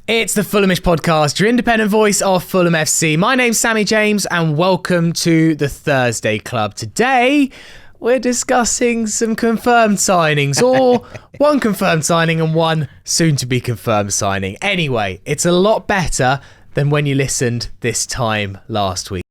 It's the Fulhamish podcast, your independent voice of Fulham FC. My name's Sammy James and welcome to the Thursday Club. Today, we're discussing some confirmed signings, or one confirmed signing and one soon-to-be confirmed signing. Anyway, it's a lot better than when you listened this time last week.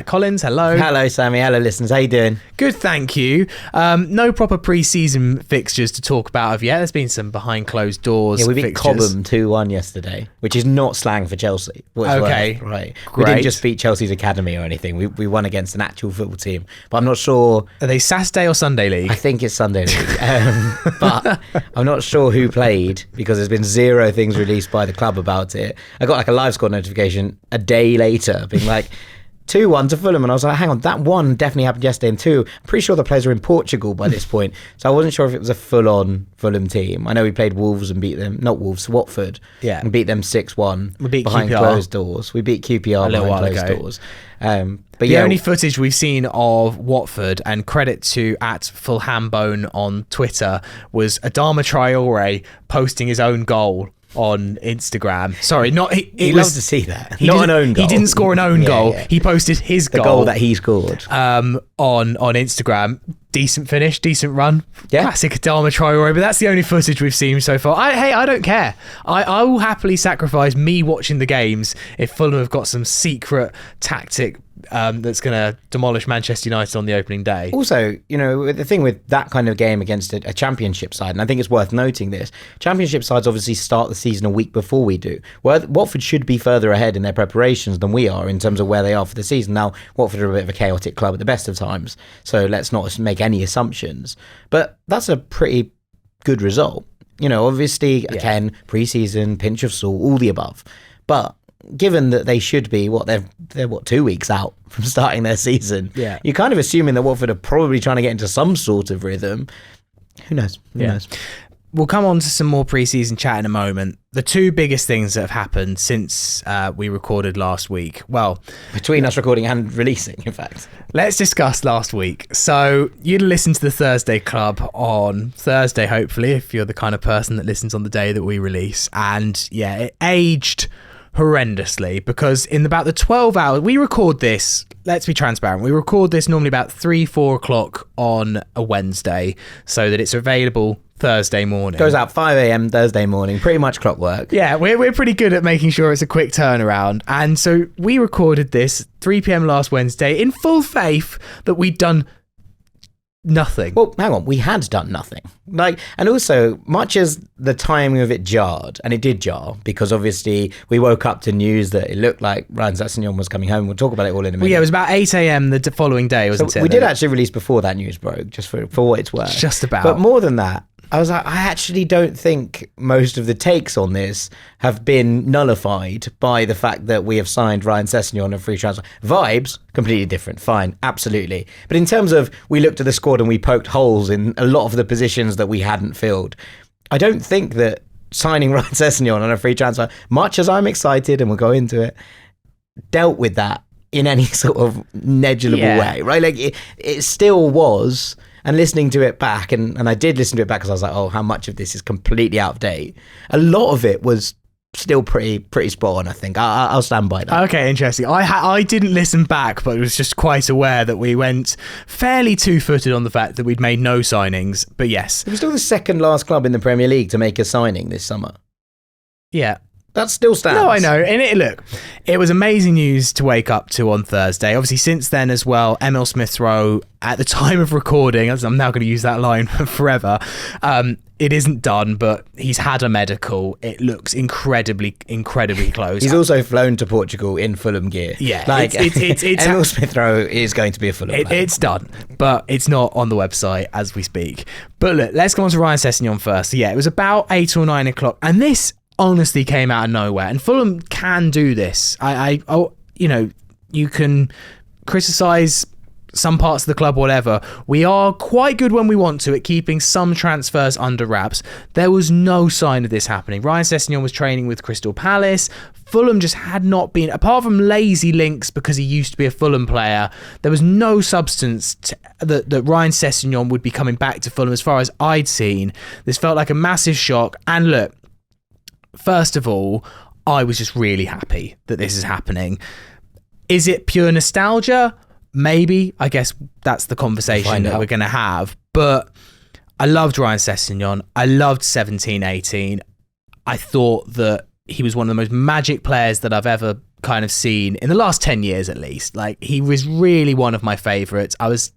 Collins, hello. Hello, Sammy. Hello, listeners. How you doing? Good, thank you. No proper pre-season fixtures to talk about of yet. There's been some behind closed doors. Yeah, we beat fixtures. Cobham 2-1 yesterday, which is not slang for Chelsea. Okay, right. Great. We didn't just beat Chelsea's academy or anything. We won against an actual football team, but I'm not sure. Are they Saturday or Sunday league? I think it's Sunday league, but I'm not sure who played because there's been zero things released by the club about it. I got like a live score notification a day later, being like 2-1 to Fulham, and I was like, hang on, that one definitely happened yesterday, and two, I'm pretty sure the players are in Portugal by this point, so I wasn't sure if it was a full-on Fulham team. I know we played Wolves and beat them, not Wolves, Watford, and beat them 6-1 we beat behind QPR. Closed doors. We beat QPR behind closed doors. But the yeah, only footage we've seen of Watford, and credit to @FulhamBone on Twitter, was Adama Traore posting his own goal on Instagram. Sorry, not he loves to see that. Not an own goal. He didn't score an own goal. Yeah. He posted his the goal that he scored on Instagram. Decent finish, decent run. Yeah. Classic Adama Traore, but that's the only footage we've seen so far. I don't care. I will happily sacrifice me watching the games if Fulham have got some secret tactic that's going to demolish Manchester United on the opening day. Also, you know, the thing with that kind of game against a championship side, and I think it's worth noting this, championship sides obviously start the season a week before we do. Watford should be further ahead in their preparations than we are in terms of where they are for the season. Now, Watford are a bit of a chaotic club at the best of times, so let's not make any assumptions. But that's a pretty good result. You know, obviously, again, pre-season, pinch of salt, all the above. But given that they should be, they're 2 weeks out from starting their season, you're kind of assuming that Watford are probably trying to get into some sort of rhythm. Who knows? Who knows? We'll come on to some more pre-season chat in a moment. The two biggest things that have happened since we recorded last week, well, between us recording and releasing, in fact. Let's discuss last week. So you'd listen to the Thursday Club on Thursday, hopefully, if you're the kind of person that listens on the day that we release. And yeah, it aged horrendously because in about the 12 hours, we record this, let's be transparent, we record this normally about 3-4 o'clock on a Wednesday so that it's available Thursday morning. Goes out 5 a.m. Thursday morning, pretty much clockwork. Yeah, we're pretty good at making sure it's a quick turnaround. And so we recorded this 3 p.m. last Wednesday in full faith that we'd done nothing. Well, hang on, we had done nothing. And also, much as the timing of it jarred, and it did jar, because obviously we woke up to news that it looked like Ryan Sessegnon was coming home. We'll talk about it all in a minute. Well, yeah, it was about 8 a.m. the following day, wasn't it? We did actually release before that news broke, just for what it's worth. Just about. But more than that, I was like, I actually don't think most of the takes on this have been nullified by the fact that we have signed Ryan Sessegnon on a free transfer. Vibes, completely different, fine, absolutely. But in terms of, we looked at the squad and we poked holes in a lot of the positions that we hadn't filled, I don't think that signing Ryan Sessegnon on a free transfer, much as I'm excited and we'll go into it, dealt with that in any sort of negligible way, right? Like it still was. And listening to it back, and I did listen to it back because I was like, oh, how much of this is completely out of date? A lot of it was still pretty spot on, I think. I'll stand by that. Okay, interesting. I didn't listen back, but was just quite aware that we went fairly two-footed on the fact that we'd made no signings. But yes. It was still the second last club in the Premier League to make a signing this summer. Yeah. That still stands. No, I know. And look, it was amazing news to wake up to on Thursday. Obviously, since then as well, Emile Smith-Rowe, at the time of recording, as I'm now going to use that line forever, it isn't done, but he's had a medical. It looks incredibly close. He's also flown to Portugal in Fulham gear. Yeah. It's Emile Smith-Rowe is going to be a Fulham player. It's done, but it's not on the website as we speak. But look, let's go on to Ryan Sessegnon first. So yeah, it was about 8 or 9 o'clock, and this honestly came out of nowhere, and Fulham can do this. You know, you can criticize some parts of the club, whatever. We are quite good when we want to at keeping some transfers under wraps. There was no sign of this happening. Ryan Sessegnon was training with Crystal Palace. Fulham just had not been, apart from lazy links because he used to be a Fulham player, there was no substance that Ryan Sessegnon would be coming back to Fulham as far as I'd seen. This felt like a massive shock. And look, first of all, I was just really happy that this is happening. Is it pure nostalgia? Maybe. I guess that's the conversation that we're going to have. But I loved Ryan Sessegnon. I loved 17-18. I thought that he was one of the most magic players that I've ever kind of seen in the last 10 years at least. Like, he was really one of my favourites. I was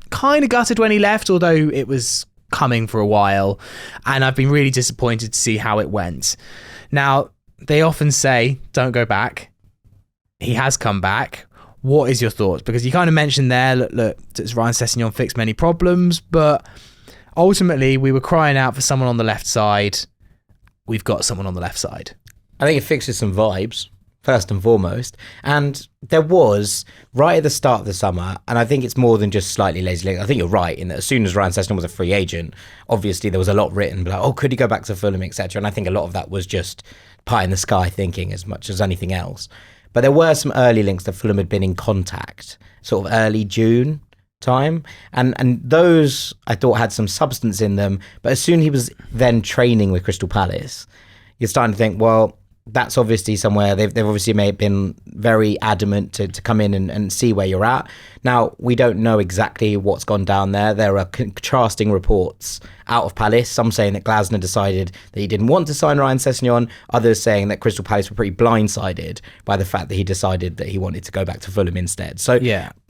kind of gutted when he left, although it was coming for a while. And I've been really disappointed to see how it went. Now, they often say, don't go back. He has come back. What is your thoughts? Because you kind of mentioned there, look, does Ryan Sessegnon fix many problems? But ultimately, we were crying out for someone on the left side. We've got someone on the left side. I think it fixes some vibes, first and foremost. And there was, right at the start of the summer, and I think it's more than just slightly lazy. I think you're right in that as soon as Ryan Sessegnon was a free agent, obviously there was a lot written, like, oh, could he go back to Fulham, etc. And I think a lot of that was just pie in the sky thinking as much as anything else. But there were some early links that Fulham had been in contact, sort of early June time. And those I thought had some substance in them. But as soon as he was then training with Crystal Palace, you're starting to think, well, that's obviously somewhere they've obviously may have been very adamant to come in and see where you're at. Now, we don't know exactly what's gone down there. There are contrasting reports out of Palace, some saying that Glasner decided that he didn't want to sign Ryan Sessegnon, others saying that Crystal Palace were pretty blindsided by the fact that he decided that he wanted to go back to Fulham instead. So,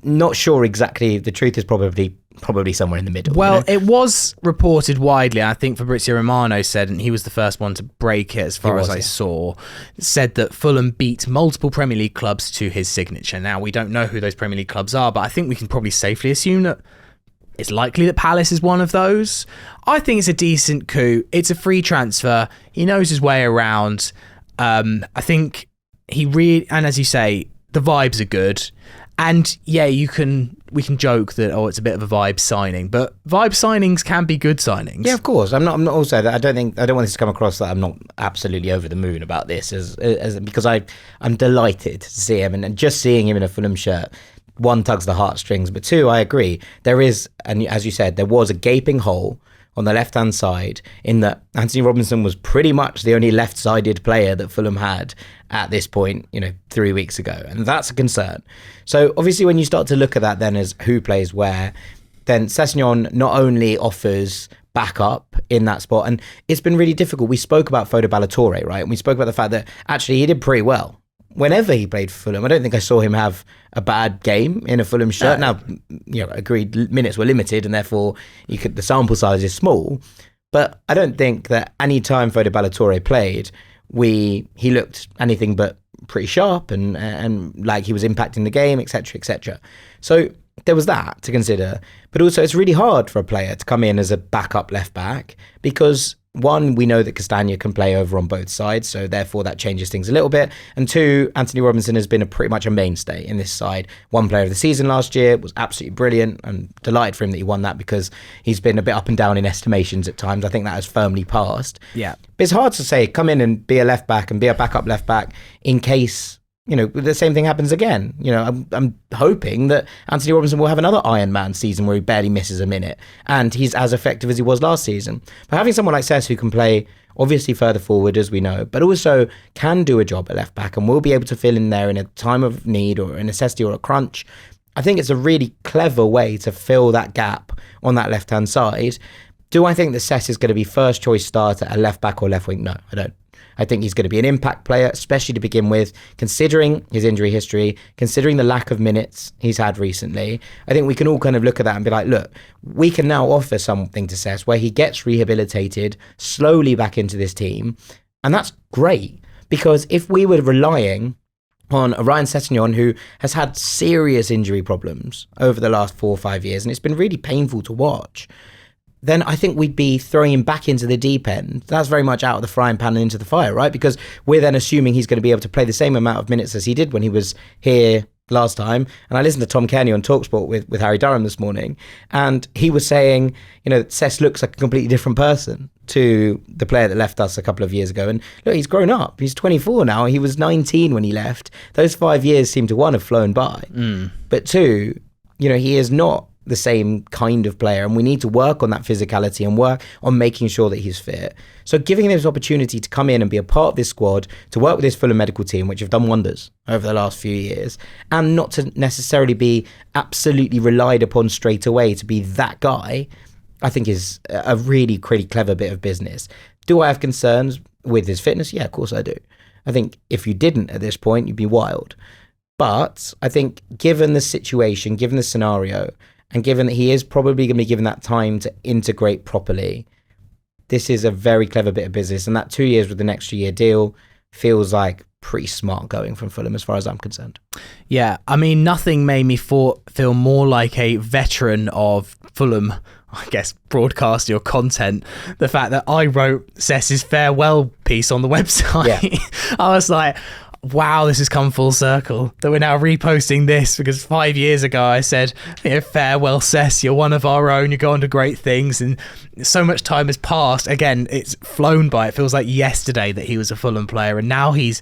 not sure exactly. The truth is probably somewhere in the middle. Well, it was reported widely. I think Fabrizio Romano said, and he was the first one to break it as far as I saw, said that Fulham beat multiple Premier League clubs to his signature. Now, we don't know who those Premier League clubs are, but I think we can probably safely assume that it's likely that Palace is one of those. I think it's a decent coup. It's a free transfer. He knows his way around. I think he really, and as you say, the vibes are good. And yeah, we can joke that, it's a bit of a vibe signing, but vibe signings can be good signings. Yeah, of course. I'm not also, I don't want this to come across that I'm not absolutely over the moon about this as because I'm delighted to see him, and just seeing him in a Fulham shirt, one, tugs the heartstrings, but two, I agree. There is, and as you said, there was a gaping hole on the left-hand side in that Anthony Robinson was pretty much the only left-sided player that Fulham had at this point, 3 weeks ago. And that's a concern. So obviously when you start to look at that then as who plays where, then Sessegnon not only offers backup in that spot, and it's been really difficult. We spoke about Fodo Ballatore, right? And we spoke about the fact that actually he did pretty well whenever he played for Fulham. I don't think I saw him have a bad game in a Fulham shirt. No. Now, agreed, minutes were limited, and therefore the sample size is small. But I don't think that any time Fodo Ballatore played, he looked anything but pretty sharp and like he was impacting the game, etc., etc. So there was that to consider. But also, it's really hard for a player to come in as a backup left back because, one, we know that Castagna can play over on both sides, so therefore that changes things a little bit. And two, Anthony Robinson has been pretty much a mainstay in this side. One player of the season last year, was absolutely brilliant. I'm delighted for him that he won that because he's been a bit up and down in estimations at times. I think that has firmly passed. Yeah. But it's hard to say, come in and be a left back and be a backup left back in case the same thing happens again. I'm hoping that Anthony Robinson will have another Iron Man season where he barely misses a minute and he's as effective as he was last season. But having someone like Sess who can play obviously further forward, as we know, but also can do a job at left back and will be able to fill in there in a time of need or a necessity or a crunch, I think it's a really clever way to fill that gap on that left-hand side. Do I think that Sess is going to be first choice starter at left back or left wing? No, I don't. I think he's going to be an impact player, especially to begin with, considering his injury history, considering the lack of minutes he's had recently. I think we can all kind of look at that and be like, look, we can now offer something to Sess where he gets rehabilitated slowly back into this team. And that's great, because if we were relying on a Ryan Sessegnon who has had serious injury problems over the last 4 or 5 years, and it's been really painful to watch, then I think we'd be throwing him back into the deep end. That's very much out of the frying pan and into the fire, right? Because we're then assuming he's going to be able to play the same amount of minutes as he did when he was here last time. And I listened to Tom Kearney on TalkSport with Harry Durham this morning, and he was saying, Sess looks like a completely different person to the player that left us a couple of years ago. And look, he's grown up. He's 24 now. He was 19 when he left. Those 5 years seem to, one, have flown by. But two, he is not the same kind of player, and we need to work on that physicality and work on making sure that he's fit. So giving him this opportunity to come in and be a part of this squad, to work with this Fulham medical team, which have done wonders over the last few years, and not to necessarily be absolutely relied upon straight away to be that guy, I think is a really pretty clever bit of business. Do I have concerns with his fitness? Yeah, of course I do. I think if you didn't at this point, you'd be wild. But I think given the situation, given the scenario, and given that he is probably going to be given that time to integrate properly, this is a very clever bit of business. And that 2 years with an extra year deal feels like pretty smart going from Fulham as far as I'm concerned. Yeah, I mean, nothing made me feel more like a veteran of Fulham, I guess, broadcasting or content. The fact that I wrote Sess's farewell piece on the website. Yeah. I was like, wow, this has come full circle, that we're now reposting this, because 5 years ago I said, farewell Sess, you're one of our own, you go on to great things, and so much time has passed. Again, it's flown by. It feels like yesterday that he was a Fulham player, and now he's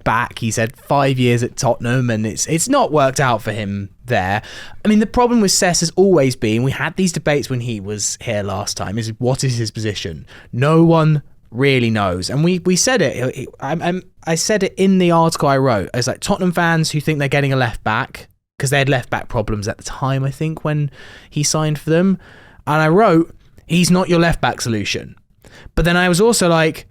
back. He's had 5 years at Tottenham, and it's not worked out for him there. I mean, the problem with Sess has always been, we had these debates when he was here last time, is what is his position? No one really knows. And we said it. I said it in the article I wrote. It's like Tottenham fans who think they're getting a left back, because they had left back problems at the time, I think, when he signed for them. And I wrote, he's not your left back solution. But then I was also like,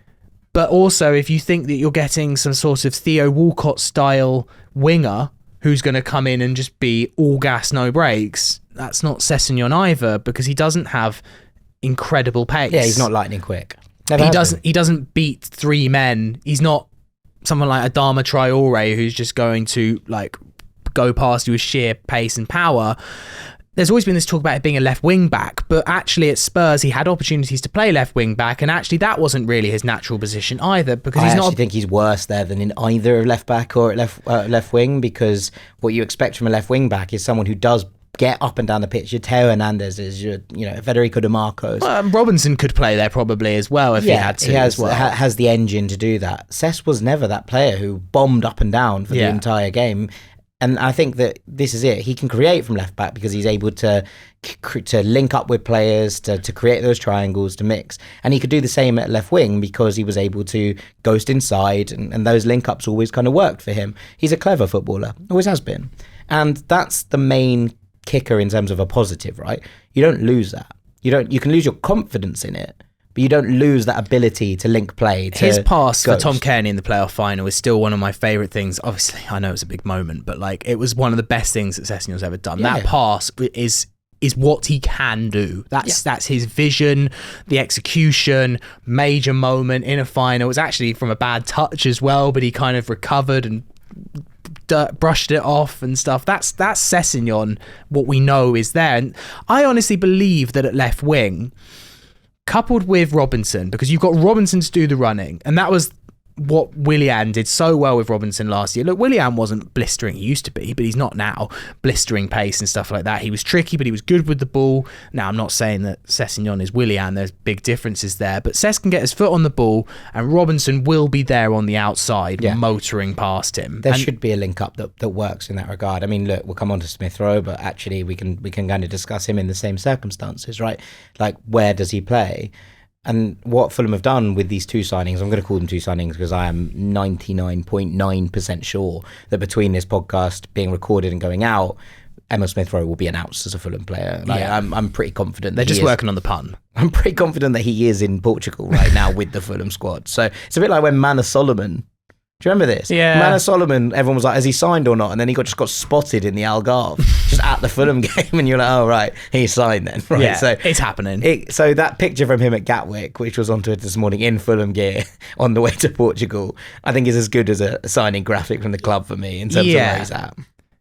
but also if you think that you're getting some sort of Theo Walcott style winger who's going to come in and just be all gas, no brakes, that's not Sessegnon either, because he doesn't have incredible pace. Yeah, he's not lightning quick. He doesn't beat three men. He's not someone like Adama Traore who's just going to like go past you with sheer pace and power. There's always been this talk about it being a left wing back, but actually at Spurs he had opportunities to play left wing back, and actually that wasn't really his natural position either, because he's not. I actually think he's worse there than in either left back or left wing, because what you expect from a left wing back is someone who does get up and down the pitch. Your Teo Hernandez's, your Federico De Marco's. Robinson could play there probably as well if he had to. He has the engine to do that. Sess was never that player who bombed up and down for the entire game. And I think that this is it. He can create from left back because he's able to link up with players, to create those triangles, to mix. And he could do the same at left wing because he was able to ghost inside, and those link ups always kind of worked for him. He's a clever footballer, always has been. And that's the main kicker in terms of a positive, right? You don't lose that. You can lose your confidence in it, but you don't lose that ability to link play. His pass for Tom Kearney in the playoff final is still one of my favourite things. Obviously, I know it was a big moment, but like it was one of the best things that Sessegnon's ever done. Yeah. That pass is what he can do. That's his vision, the execution, major moment in a final. It was actually from a bad touch as well, but he kind of recovered and brushed it off and stuff. That's Sessegnon, what we know is there. And I honestly believe that at left wing, coupled with Robinson, because you've got Robinson to do the running, and that was what Willian did so well with Robinson last year. Look, Willian wasn't blistering, he used to be, but he's not now. Blistering pace and stuff like that. He was tricky, but he was good with the ball. Now, I'm not saying that Sessegnon is Willian, there's big differences there, but Sess can get his foot on the ball, and Robinson will be there on the outside, motoring past him. There should be a link up that works in that regard. I mean, look, we'll come on to Smith-Rowe, but actually we can kind of discuss him in the same circumstances, right? Like, where does he play? And what Fulham have done with these two signings, I'm going to call them two signings because I am 99.9% sure that between this podcast being recorded and going out, Emile Smith-Rowe will be announced as a Fulham player. I'm pretty confident. They're just working on the pun. I'm pretty confident that he is in Portugal right now with the Fulham squad. So it's a bit like when Manor Solomon. Do you remember this? Yeah. Manor Solomon, everyone was like, has he signed or not? And then he just got spotted in the Algarve, just at the Fulham game. And you're like, oh, right, he signed then. Right? Yeah, so it's happening. So that picture from him at Gatwick, which was on Twitter this morning in Fulham gear on the way to Portugal, I think is as good as a signing graphic from the club for me in terms of where he's at.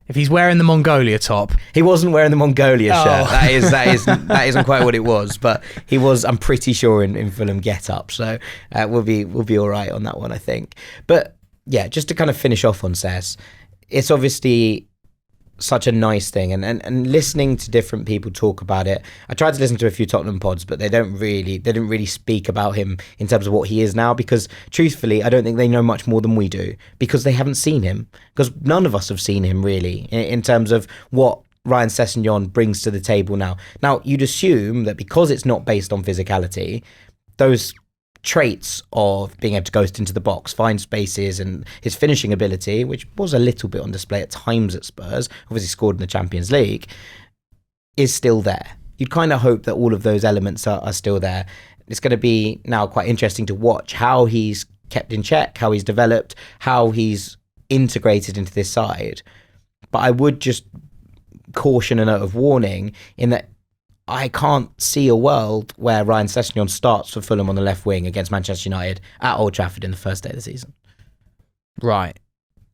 If he's wearing the Mongolia top. He wasn't wearing the Mongolia shirt. That isn't quite what it was, but he was, I'm pretty sure, in Fulham get up. So we'll be all right on that one, I think. But yeah, just to kind of finish off on Sess, it's obviously such a nice thing, and listening to different people talk about it. I tried to listen to a few Tottenham pods, but they didn't really speak about him in terms of what he is now, because truthfully, I don't think they know much more than we do, because they haven't seen him, because none of us have seen him really in terms of what Ryan Sessegnon brings to the table now. Now, you'd assume that because it's not based on physicality, those traits of being able to ghost into the box, find spaces, and his finishing ability, which was a little bit on display at times at Spurs, obviously scored in the Champions League, is still there. You'd kind of hope that all of those elements are still there. It's going to be now quite interesting to watch how he's kept in check, how he's developed, how he's integrated into this side. But I would just caution a note of warning in that I can't see a world where Ryan Sessegnon starts for Fulham on the left wing against Manchester United at Old Trafford in the first day of the season. Right.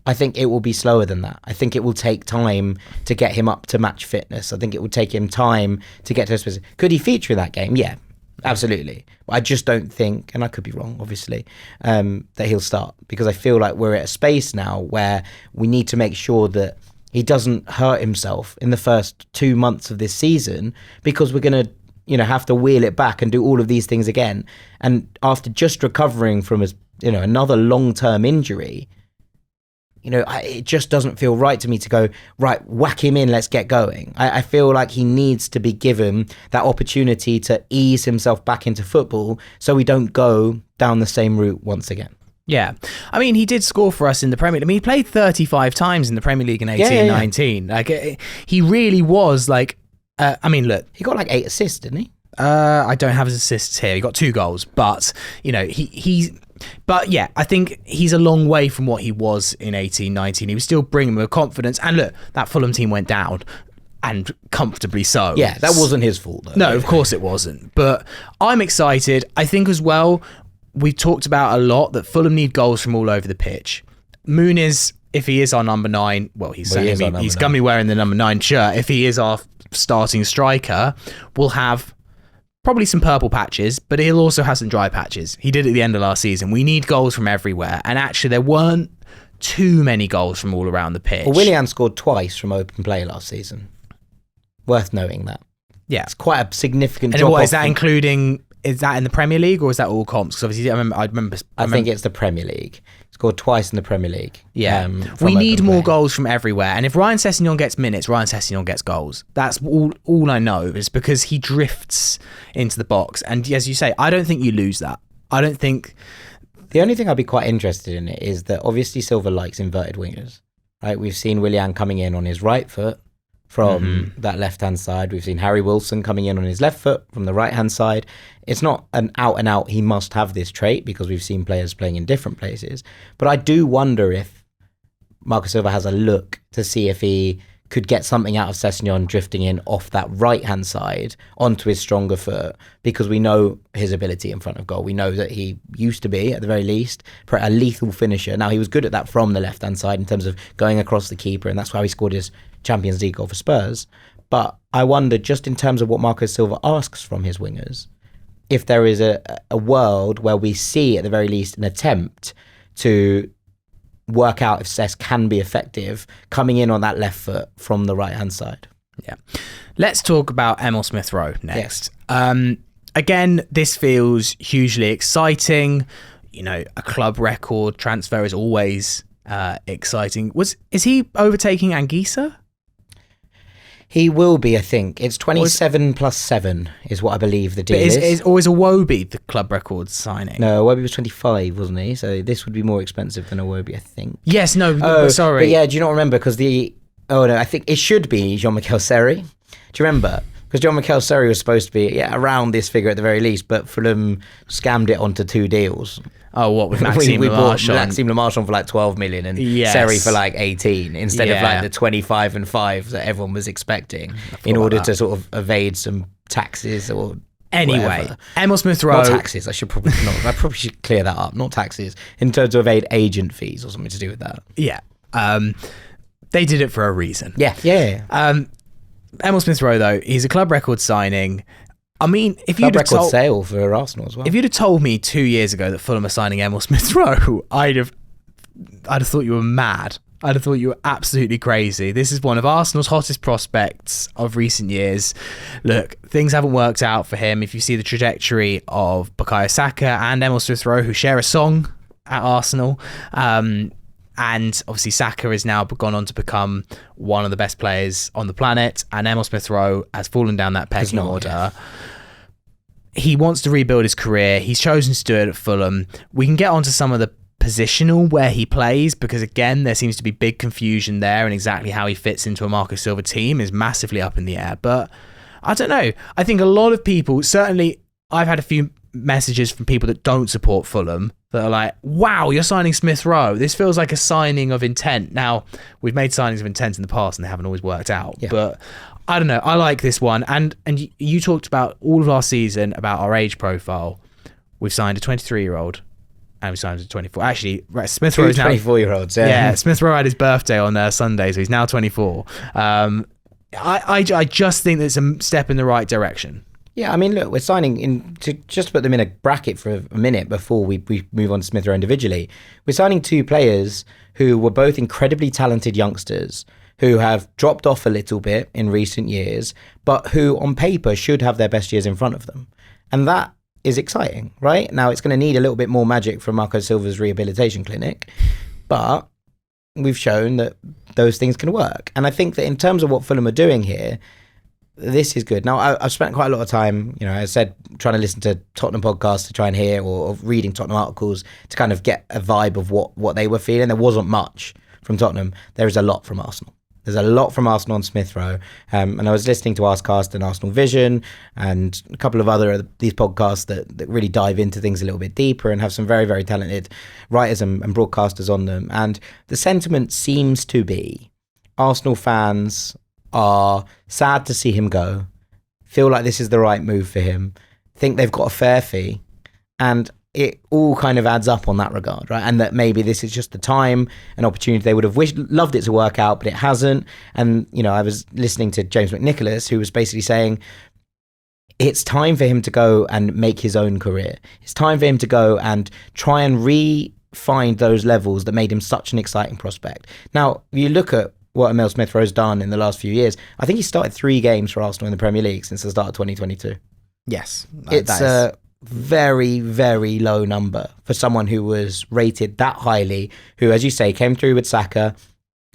I think it will be slower than that. I think it will take time to get him up to match fitness. I think it will take him time to get to a specific... Could he feature in that game? Yeah, absolutely. But I just don't think, and I could be wrong, obviously, that he'll start, because I feel like we're at a space now where we need to make sure that he doesn't hurt himself in the first 2 months of this season, because we're going to, have to wheel it back and do all of these things again. And after just recovering from another long-term injury, it just doesn't feel right to me to go, right, whack him in, let's get going. I feel like he needs to be given that opportunity to ease himself back into football so we don't go down the same route once again. Yeah. I mean, he did score for us in the Premier League. I mean, he played 35 times in the Premier League in 18-19. Like, he really was like, look. He got like 8 assists, didn't he? I don't have his assists here. He got 2 goals, but, But yeah, I think he's a long way from what he was in 18-19. He was still bringing with confidence. And look, that Fulham team went down, and comfortably so. Yeah, that wasn't his fault, though. No, of course it wasn't. But I'm excited. I think as well, we've talked about a lot that Fulham need goals from all over the pitch. Muniz, if he is our number 9, he's going to be wearing the number 9 shirt. If he is our starting striker, we'll have probably some purple patches, but he'll also have some dry patches. He did at the end of last season. We need goals from everywhere. And actually, there weren't too many goals from all around the pitch. Well, Willian scored twice from open play last season. Worth noting that. Yeah. It's quite a significant drop. And what, is that including... Is that in the Premier League or is that all comps? Because obviously, I think it's the Premier League. Scored twice in the Premier League. Yeah, we need more goals from everywhere. And if Ryan Sessegnon gets minutes, Ryan Sessegnon gets goals. That's all I know, is because he drifts into the box. And as you say, I don't think you lose that. I don't think... The only thing I'd be quite interested in it is that obviously Silva likes inverted wingers. Right? We've seen Willian coming in on his right foot from that left-hand side. We've seen Harry Wilson coming in on his left foot from the right-hand side. It's not an out-and-out, he must have this trait, because we've seen players playing in different places. But I do wonder if Marco Silva has a look to see if he could get something out of Sessegnon drifting in off that right-hand side onto his stronger foot, because we know his ability in front of goal. We know that he used to be, at the very least, a lethal finisher. Now, he was good at that from the left-hand side in terms of going across the keeper, and that's why he scored his Champions League goal for Spurs. But I wonder, just in terms of what Marco Silva asks from his wingers, if there is a world where we see, at the very least, an attempt to work out if Sess can be effective coming in on that left foot from the right-hand side. Yeah. Let's talk about Emile Smith-Rowe next. Yes. Again, this feels hugely exciting. A club record transfer is always exciting. Is he overtaking Anguissa? He will be, I think. It's 27 plus 7 is what I believe the deal is. Or is Iwobi the club record signing? No, Iwobi was 25, wasn't he? So this would be more expensive than Iwobi, I think. Yes, no, sorry. But yeah, do you not remember? Because I think it should be Jean-Michel Seri. Do you remember? Because Jean-Michel Seri was supposed to be around this figure at the very least, but Fulham scammed it onto 2 deals. Oh, what, with Maxime we bought Lamarche Maxime Lamarche on for like 12 million and Seri for like 18 instead of like the 25 and 5 that everyone was expecting in order to sort of evade some taxes or whatever. Emile Smith-Rowe. Not taxes. I probably should clear that up. Not taxes. In terms of evade agent fees or something to do with that. Yeah. They did it for a reason. Yeah. Emile Smith-Rowe, though, he's a club record signing. I mean, if you'd have told... sale for Arsenal as well. If you'd have told me 2 years ago that Fulham are signing Emile Smith-Rowe, I'd have thought you were mad. I'd have thought you were absolutely crazy. This is one of Arsenal's hottest prospects of recent years. Look, things haven't worked out for him. If you see the trajectory of Bukayo Saka and Emile Smith-Rowe, who share a song at Arsenal, And obviously Saka has now gone on to become one of the best players on the planet, and Emile Smith-Rowe has fallen down that pecking order. He wants to rebuild his career. He's chosen to do it at Fulham. We can get onto some of the positional where he plays, because again, there seems to be big confusion there, and exactly how he fits into a Marco Silva team is massively up in the air. But I don't know. I think a lot of people, certainly I've had a few messages from people that don't support Fulham that are like, wow, you're signing Smith-Rowe. This feels like a signing of intent. Now, we've made signings of intent in the past and they haven't always worked out. Yeah. But I don't know. I like this one. And you talked about all of last season about our age profile. We've signed a 23-year-old and we signed a 24. Actually, Smith-Rowe is now 24-year-olds. Yeah, Smith-Rowe had his birthday on Sunday, so he's now 24. I just think that's a step in the right direction. Yeah, I mean, look, we're signing in to just put them in a bracket for a minute before we move on to Smith-Rowe individually. We're signing two players who were both incredibly talented youngsters who have dropped off a little bit in recent years, but who on paper should have their best years in front of them. And that is exciting, right? Now, it's going to need a little bit more magic from Marco Silva's rehabilitation clinic, but we've shown that those things can work. And I think that in terms of what Fulham are doing here, this is good. Now, I've spent quite a lot of time, as I said, trying to listen to Tottenham podcasts to try and hear, or reading Tottenham articles to kind of get a vibe of what they were feeling. There wasn't much from Tottenham. There is a lot from Arsenal. There's a lot from Arsenal on Smith-Rowe. And I was listening to Arscast and Arsenal Vision and a couple of other of these podcasts that really dive into things a little bit deeper and have some very, very talented writers and broadcasters on them. And the sentiment seems to be Arsenal fans are sad to see him go, feel like this is the right move for him, think they've got a fair fee, and it all kind of adds up on that regard, right? And that maybe this is just the time and opportunity they would have loved it to work out, but it hasn't. And, I was listening to James McNicholas, who was basically saying it's time for him to go and make his own career. It's time for him to go and try and re-find those levels that made him such an exciting prospect. Now, you look at what Emile Smith-Rowe's done in the last few years. I think he started 3 games for Arsenal in the Premier League since the start of 2022. Yes. It's a very, very low number for someone who was rated that highly, who, as you say, came through with Saka,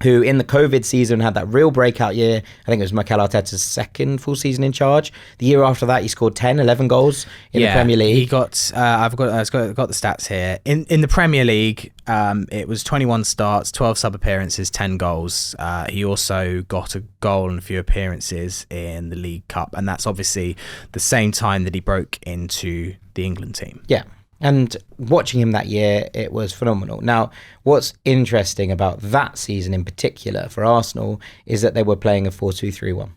who in the COVID season had that real breakout year. I think it was Mikel Arteta's second full season in charge. The year after that, he scored 11 goals in the Premier League. He got, I've got the stats here. In the Premier League, it was 21 starts, 12 sub-appearances, 10 goals. He also got a goal and a few appearances in the League Cup. And that's obviously the same time that he broke into the England team. Yeah. And watching him that year, it was phenomenal. Now, what's interesting about that season in particular for Arsenal is that they were playing a 4-2-3-1,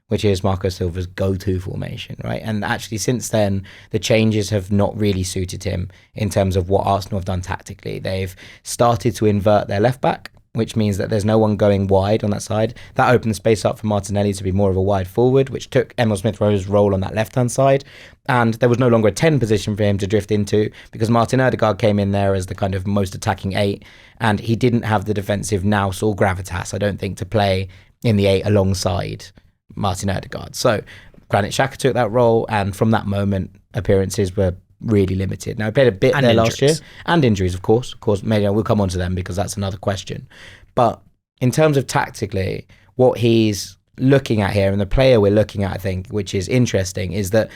which is Marco Silva's go-to formation, right? And actually, since then, the changes have not really suited him in terms of what Arsenal have done tactically. They've started to invert their left-back, which means that there's no one going wide on that side. That opened space up for Martinelli to be more of a wide forward, which took Emile Smith-Rowe's role on that left-hand side. And there was no longer a 10 position for him to drift into because Martin Ødegaard came in there as the kind of most attacking 8, and he didn't have the defensive nous or gravitas, I don't think, to play in the 8 alongside Martin Ødegaard. So Granit Xhaka took that role, and from that moment, appearances were really limited. Now, he played a bit there last year. And injuries, of course. Of course, maybe we'll come on to them because that's another question. But in terms of tactically, what he's looking at here, and the player we're looking at, I think, which is interesting, is that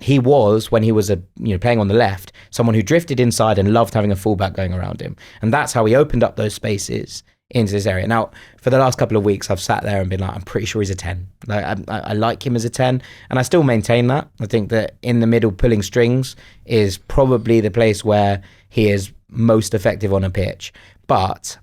he was, when he was playing on the left, someone who drifted inside and loved having a fullback going around him. And that's how he opened up those spaces into this area. Now, for the last couple of weeks, I've sat there and been like, I'm pretty sure he's a 10. Like, I like him as a 10, and I still maintain that. I think that in the middle, pulling strings is probably the place where he is most effective on a pitch. But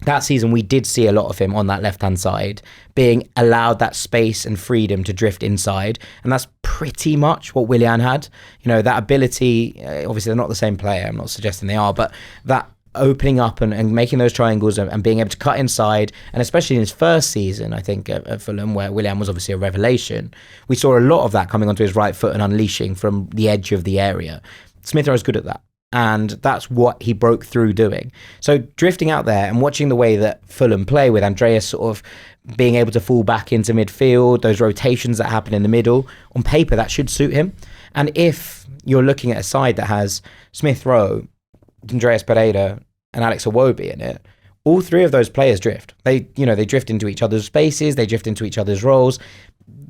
that season, we did see a lot of him on that left-hand side, being allowed that space and freedom to drift inside. And that's pretty much what Willian had. That ability, obviously they're not the same player, I'm not suggesting they are, but that opening up and making those triangles and being able to cut inside, and especially in his first season, I think, at Fulham, where Willian was obviously a revelation, we saw a lot of that coming onto his right foot and unleashing from the edge of the area. Smith-Rowe is good at that. And that's what he broke through doing. So drifting out there and watching the way that Fulham play with Andreas sort of being able to fall back into midfield, those rotations that happen in the middle, on paper, that should suit him. And if you're looking at a side that has Smith-Rowe, Andreas Pereira and Alex Iwobi in it, all three of those players drift. They drift into each other's spaces, they drift into each other's roles.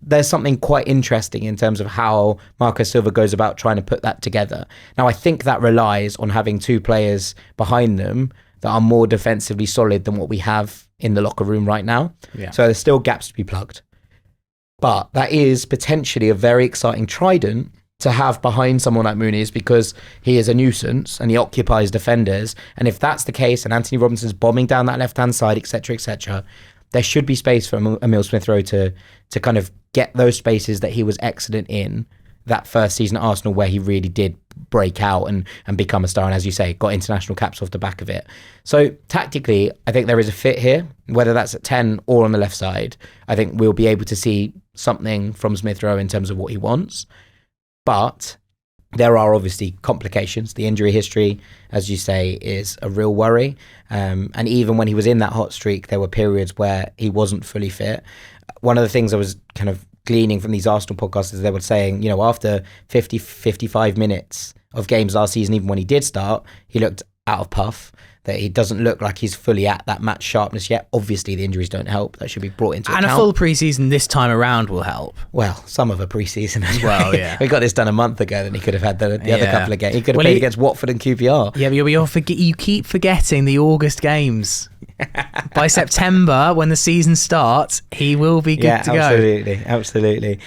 There's something quite interesting in terms of how Marco Silva goes about trying to put that together. Now, I think that relies on having two players behind them that are more defensively solid than what we have in the locker room right now. Yeah. So there's still gaps to be plugged. But that is potentially a very exciting trident to have behind someone like Muniz, because he is a nuisance and he occupies defenders. And if that's the case, and Anthony Robinson's bombing down that left-hand side, etc., there should be space for Emile Smith-Rowe to kind of get those spaces that he was excellent in that first season at Arsenal, where he really did break out and become a star. And as you say, got international caps off the back of it. So tactically, I think there is a fit here, whether that's at 10 or on the left side. I think we'll be able to see something from Smith-Rowe in terms of what he wants. But there are obviously complications. The injury history, as you say, is a real worry. And even when he was in that hot streak, there were periods where he wasn't fully fit. One of the things I was kind of gleaning from these Arsenal podcasts is they were saying, you know, after 50, 55 minutes of games last season, even when he did start, he looked out of puff, that he doesn't look like he's fully at that match sharpness yet. Obviously, the injuries don't help. That should be brought into account. And a full pre-season this time around will help. Well, some of a pre-season as well, yeah. We got this done a month ago, then he could have had the other couple of games. He could have played against Watford and QPR. Yeah, but you keep forgetting the August games. By September, when the season starts, he will be good to go. Absolutely.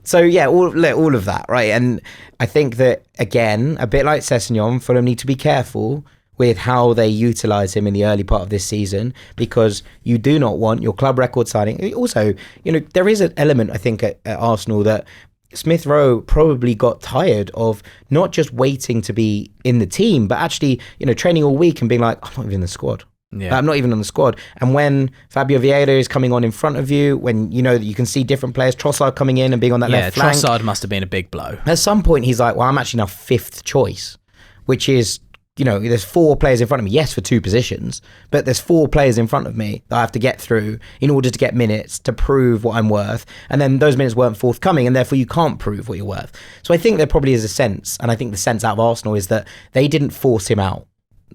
So yeah, all of that, right? And I think that, again, a bit like Sessegnon, Fulham need to be careful with how they utilise him in the early part of this season, because you do not want your club record signing. Also, you know, there is an element, I think, at Arsenal that Smith-Rowe probably got tired of not just waiting to be in the team, but actually, you know, training all week and being like, I'm not even in the squad. Yeah. I'm not even on the squad. And when Fabio Vieira is coming on in front of you, when you know that you can see different players, Trossard coming in and being on that left flank. Yeah, Trossard must have been a big blow. At some point, he's like, well, I'm actually now fifth choice, which is, you know, there's four players in front of me. Yes, for two positions, but there's four players in front of me that I have to get through in order to get minutes to prove what I'm worth. And then those minutes weren't forthcoming, and therefore you can't prove what you're worth. So I think there probably is a sense, and I think the sense out of Arsenal is that they didn't force him out.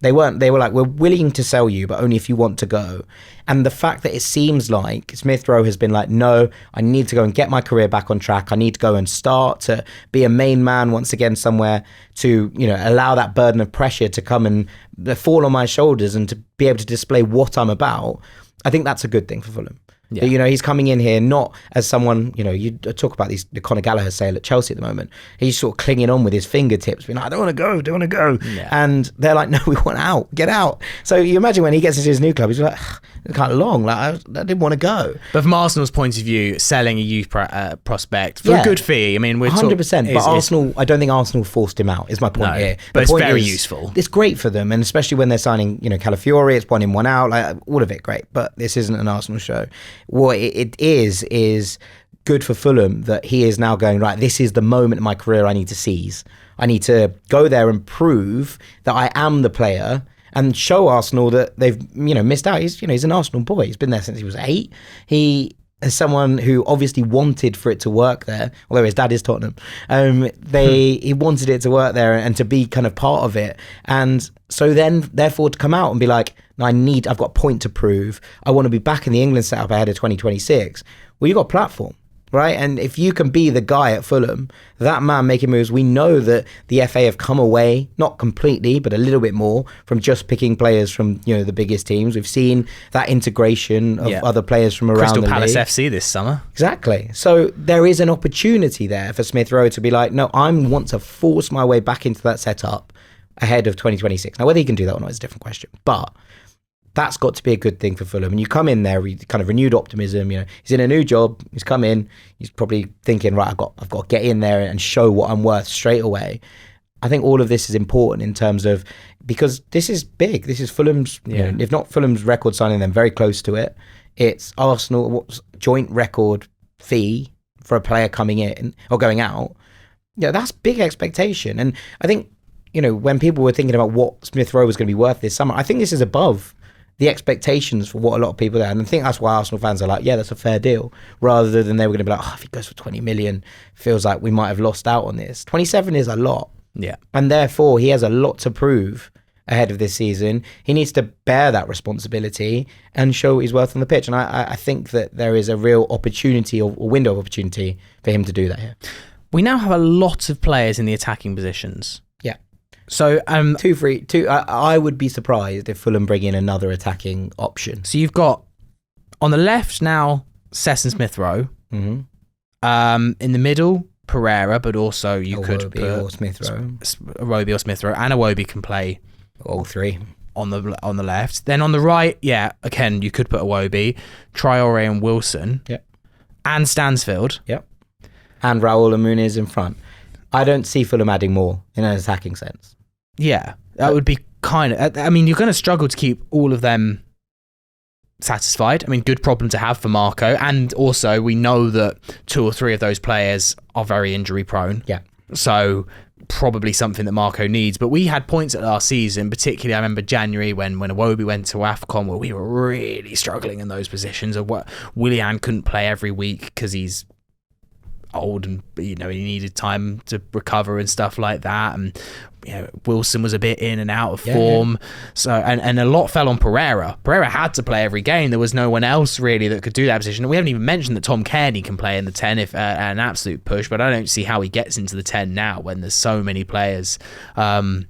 They were like, we're willing to sell you, but only if you want to go. And the fact that it seems like Smith-Rowe has been like, no, I need to go and get my career back on track. I need to go and start to be a main man once again somewhere, to, you know, allow that burden of pressure to come and fall on my shoulders and to be able to display what I'm about. I think that's a good thing for Fulham. Yeah. But, you know, he's coming in here not as someone, you know, you talk about the Conor Gallagher sale at Chelsea at the moment. He's sort of clinging on with his fingertips, being like, I don't want to go. Yeah. And they're like, no, we want out, get out. So you imagine when he gets into his new club, he's like, it's kind of long, like I didn't want to go. But from Arsenal's point of view, selling a youth prospect for a good fee, I mean, we're 100%. But Arsenal, I don't think Arsenal forced him out, is my point here. But it's very useful. It's great for them, and especially when they're signing, you know, Calafiori, it's one in, one out, like all of it great. But this isn't an Arsenal show. What it is good for Fulham that he is now going, right, this is the moment in my career I need to seize. I need to go there and prove that I am the player and show Arsenal that they've, you know, missed out. He's an Arsenal boy. He's been there since he was 8. He is someone who obviously wanted for it to work there, although his dad is Tottenham. He wanted it to work there and to be kind of part of it. And so then, therefore, to come out and be like, I've got a point to prove. I want to be back in the England setup ahead of 2026. Well, you've got a platform, right? And if you can be the guy at Fulham, that man making moves, we know that the FA have come away, not completely, but a little bit more from just picking players from, you know, the biggest teams. We've seen that integration of other players from around Crystal the Palace league. FC this summer. Exactly. So there is an opportunity there for Smith-Rowe to be like, no, I want to force my way back into that setup ahead of 2026. Now, whether he can do that or not is a different question, but that's got to be a good thing for Fulham. And you come in there with kind of renewed optimism. You know, he's in a new job. He's come in. He's probably thinking, right, I've got to get in there and show what I'm worth straight away. I think all of this is important in terms of, because this is big. This is Fulham's, you know, if not Fulham's record signing, then very close to it. It's Arsenal's joint record fee for a player coming in or going out. Yeah, that's big expectation. And I think, you know, when people were thinking about what Smith-Rowe was going to be worth this summer, I think this is above the expectations for what a lot of people are. And I think that's why Arsenal fans are like, yeah, that's a fair deal, rather than they were going to be like, oh, if he goes for 20 million, feels like we might have lost out on this. 27 is a lot. Yeah. And therefore, he has a lot to prove ahead of this season. He needs to bear that responsibility and show what he's worth on the pitch. And I think that there is a real opportunity or window of opportunity for him to do that here. We now have a lot of players in the attacking positions. Yeah. So I would be surprised if Fulham bring in another attacking option. So you've got on the left now Sess and Smith-Rowe. Mm-hmm. In the middle, Pereira, but also you could put or Smith-Rowe. Iwobi or Smith-Rowe, and Iwobi can play all three on the left. Then on the right, again you could put Iwobi, Traore and Wilson, and Stansfield, and Raul and Muniz in front. I don't see Fulham adding more in an attacking sense. Yeah, that would be kind of. I mean, you're going to struggle to keep all of them satisfied. I mean, good problem to have for Marco, and also we know that 2 or 3 of those players are very injury prone. Yeah. So probably something that Marco needs. But we had points at last season, particularly I remember January when Iwobi went to AFCON, where we were really struggling in those positions. Of what Willian couldn't play every week because he's old and he needed time to recover and stuff like that, and Wilson was a bit in and out of form. So and a lot fell on Pereira. Pereira had to play every game. There was no one else really that could do that position. And we haven't even mentioned that Tom Cairney can play in the 10 if an absolute push, but I don't see how he gets into the 10 now when there's so many players that